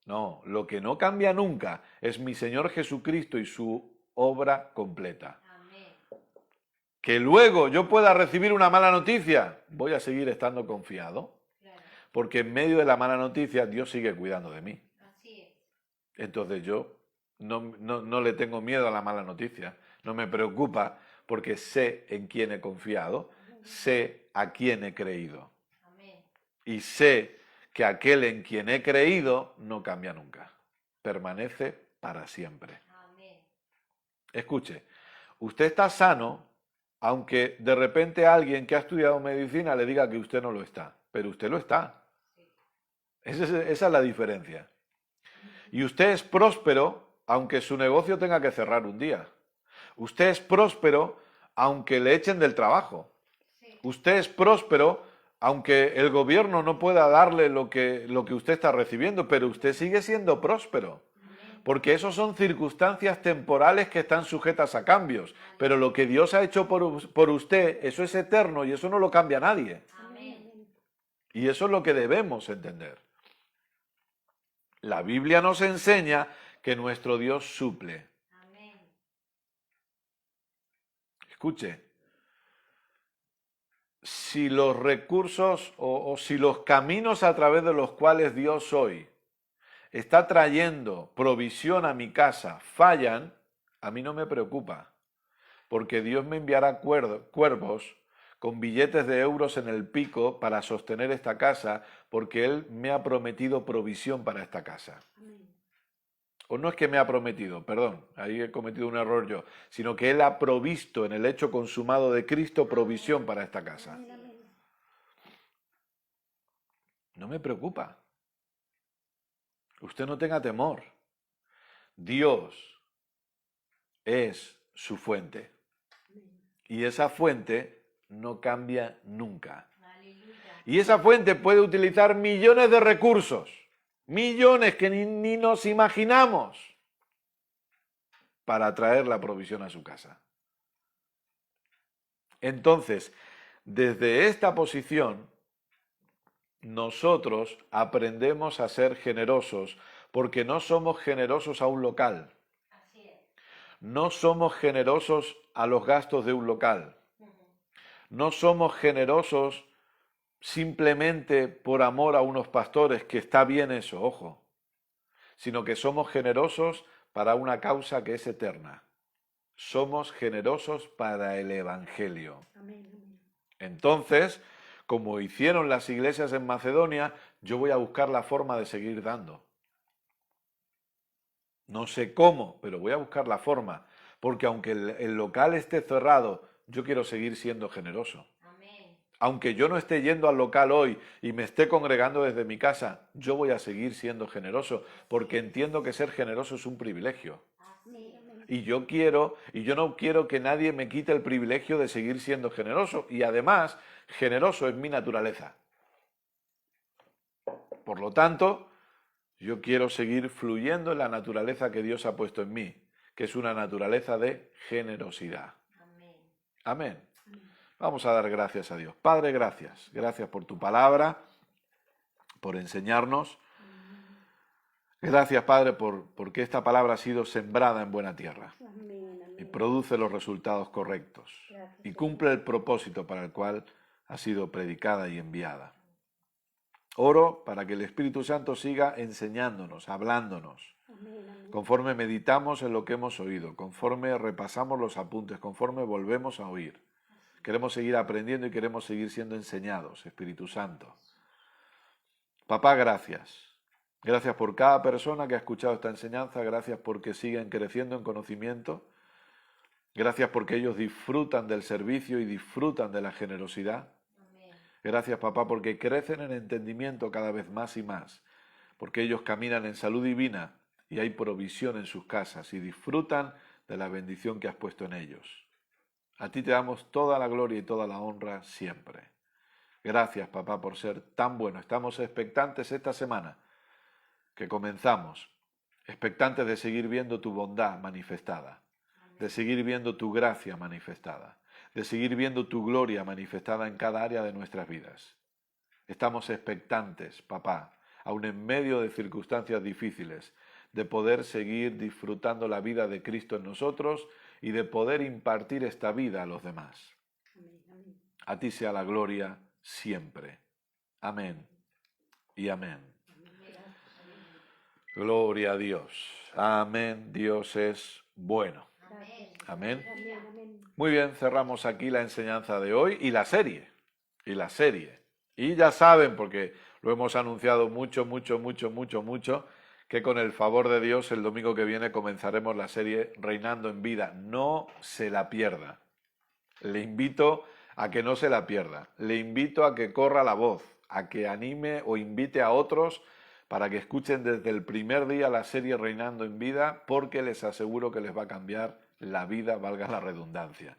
Speaker 1: No, lo que no cambia nunca es mi Señor Jesucristo y su obra completa.
Speaker 2: Amén.
Speaker 1: Que luego yo pueda recibir una mala noticia, voy a seguir estando confiado.
Speaker 2: Claro.
Speaker 1: Porque en medio de la mala noticia Dios sigue cuidando de mí.
Speaker 2: Así es.
Speaker 1: Entonces yo no le tengo miedo a la mala noticia, no me preocupa porque sé en quién he confiado, sé a quién he creído.
Speaker 2: Amén.
Speaker 1: Y sé que aquel en quien he creído no cambia nunca, permanece para siempre.
Speaker 2: Amén.
Speaker 1: Escuche, usted está sano, aunque de repente alguien que ha estudiado medicina le diga que usted no lo está, pero usted lo está.
Speaker 2: Sí.
Speaker 1: Esa es la diferencia. Y usted es próspero, aunque su negocio tenga que cerrar un día. Usted es próspero, aunque le echen del trabajo.
Speaker 2: Sí.
Speaker 1: Usted es próspero, aunque el gobierno no pueda darle lo que usted está recibiendo, pero usted sigue siendo próspero.
Speaker 2: Amén.
Speaker 1: Porque eso son circunstancias temporales que están sujetas a cambios. Pero lo que Dios ha hecho por usted, eso es eterno y eso no lo cambia nadie.
Speaker 2: Amén.
Speaker 1: Y eso es lo que debemos entender. La Biblia nos enseña que nuestro Dios suple.
Speaker 2: Amén.
Speaker 1: Escuche, si los recursos o si los caminos a través de los cuales Dios hoy está trayendo provisión a mi casa fallan, a mí no me preocupa, porque Dios me enviará cuervos con billetes de euros en el pico para sostener esta casa, porque Él me ha prometido provisión para esta casa. O no es que me ha prometido, perdón, ahí he cometido un error yo, sino que Él ha provisto en el hecho consumado de Cristo provisión para esta casa. No me preocupa. Usted no tenga temor. Dios es su fuente. Y esa fuente no cambia nunca.
Speaker 2: Aleluya.
Speaker 1: Y esa fuente puede utilizar millones de recursos, millones que ni nos imaginamos, para traer la provisión a su casa. Entonces, desde esta posición, nosotros aprendemos a ser generosos, porque no somos generosos a un local,
Speaker 2: Así es.
Speaker 1: no somos generosos a los gastos de un local, no somos generosos simplemente por amor a unos pastores, que está bien eso, ojo, sino que somos generosos para una causa que es eterna. Somos generosos para el Evangelio. Entonces, como hicieron las iglesias en Macedonia, yo voy a buscar la forma de seguir dando. No sé cómo, pero voy a buscar la forma, porque aunque el local esté cerrado, yo quiero seguir siendo generoso.
Speaker 2: Amén.
Speaker 1: Aunque yo no esté yendo al local hoy y me esté congregando desde mi casa, yo voy a seguir siendo generoso, porque entiendo que ser generoso es un privilegio.
Speaker 2: Así es.
Speaker 1: Y yo no quiero que nadie me quite el privilegio de seguir siendo generoso. Y además, generoso es mi naturaleza. Por lo tanto, yo quiero seguir fluyendo en la naturaleza que Dios ha puesto en mí, que es una naturaleza de generosidad.
Speaker 2: Amén.
Speaker 1: Amén. Vamos a dar gracias a Dios. Padre, gracias. Gracias por tu palabra, por enseñarnos. Gracias, Padre, porque esta palabra ha sido sembrada en buena tierra y produce los resultados correctos y cumple el propósito para el cual ha sido predicada y enviada. Oro para que el Espíritu Santo siga enseñándonos, hablándonos, conforme meditamos en lo que hemos oído, conforme repasamos los apuntes, conforme volvemos a oír. Queremos seguir aprendiendo y queremos seguir siendo enseñados, Espíritu Santo. Papá, gracias. Gracias por cada persona que ha escuchado esta enseñanza, gracias porque siguen creciendo en conocimiento, gracias porque ellos disfrutan del servicio y disfrutan de la generosidad.
Speaker 2: Amén.
Speaker 1: Gracias, papá, porque crecen en entendimiento cada vez más y más, porque ellos caminan en salud divina y hay provisión en sus casas y disfrutan de la bendición que has puesto en ellos. A ti te damos toda la gloria y toda la honra siempre. Gracias, papá, por ser tan bueno. Estamos expectantes esta semana que comenzamos, expectantes de seguir viendo tu bondad manifestada, de seguir viendo tu gracia manifestada, de seguir viendo tu gloria manifestada en cada área de nuestras vidas. Estamos expectantes, papá, aun en medio de circunstancias difíciles, de poder seguir disfrutando la vida de Cristo en nosotros y de poder impartir esta vida a los demás. A ti sea la gloria siempre. Amén y amén. Gloria a Dios. Amén. Dios es bueno.
Speaker 2: Amén.
Speaker 1: Amén. Muy bien, cerramos aquí la enseñanza de hoy y la serie. Y ya saben, porque lo hemos anunciado mucho, que con el favor de Dios el domingo que viene comenzaremos la serie Reinando en Vida. No se la pierda. Le invito a que no se la pierda. Le invito a que corra la voz, a que anime o invite a otros para que escuchen desde el primer día la serie Reinando en Vida, porque les aseguro que les va a cambiar la vida, valga la redundancia.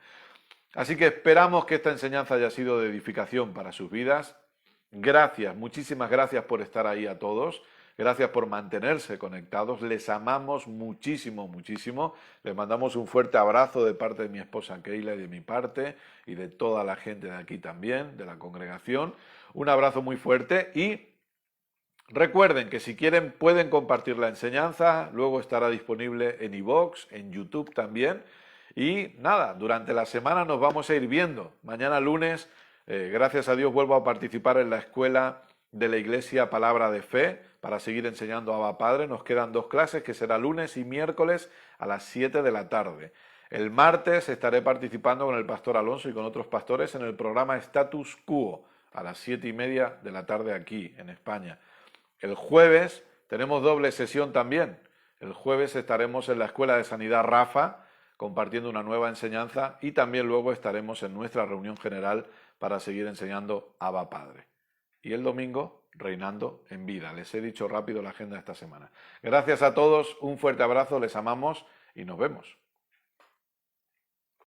Speaker 1: Así que esperamos que esta enseñanza haya sido de edificación para sus vidas. Gracias, muchísimas gracias por estar ahí a todos. Gracias por mantenerse conectados. Les amamos muchísimo, muchísimo. Les mandamos un fuerte abrazo de parte de mi esposa Keila y de mi parte y de toda la gente de aquí también, de la congregación. Un abrazo muy fuerte y recuerden que si quieren pueden compartir la enseñanza. Luego estará disponible en iVoox, en YouTube también. Y nada, durante la semana nos vamos a ir viendo. Mañana lunes, gracias a Dios, vuelvo a participar en la escuela de la Iglesia Palabra de Fe para seguir enseñando a Abba Padre. Nos quedan 2 clases que será lunes y miércoles a las 7 de la tarde. El martes estaré participando con el pastor Alonso y con otros pastores en el programa Status Quo a las 7:30 de la tarde aquí en España. El jueves tenemos doble sesión también. El jueves estaremos en la Escuela de Sanidad Rafa compartiendo una nueva enseñanza y también luego estaremos en nuestra reunión general para seguir enseñando a Abba Padre. Y el domingo, reinando en vida. Les he dicho rápido la agenda de esta semana. Gracias a todos, un fuerte abrazo, les amamos y nos vemos.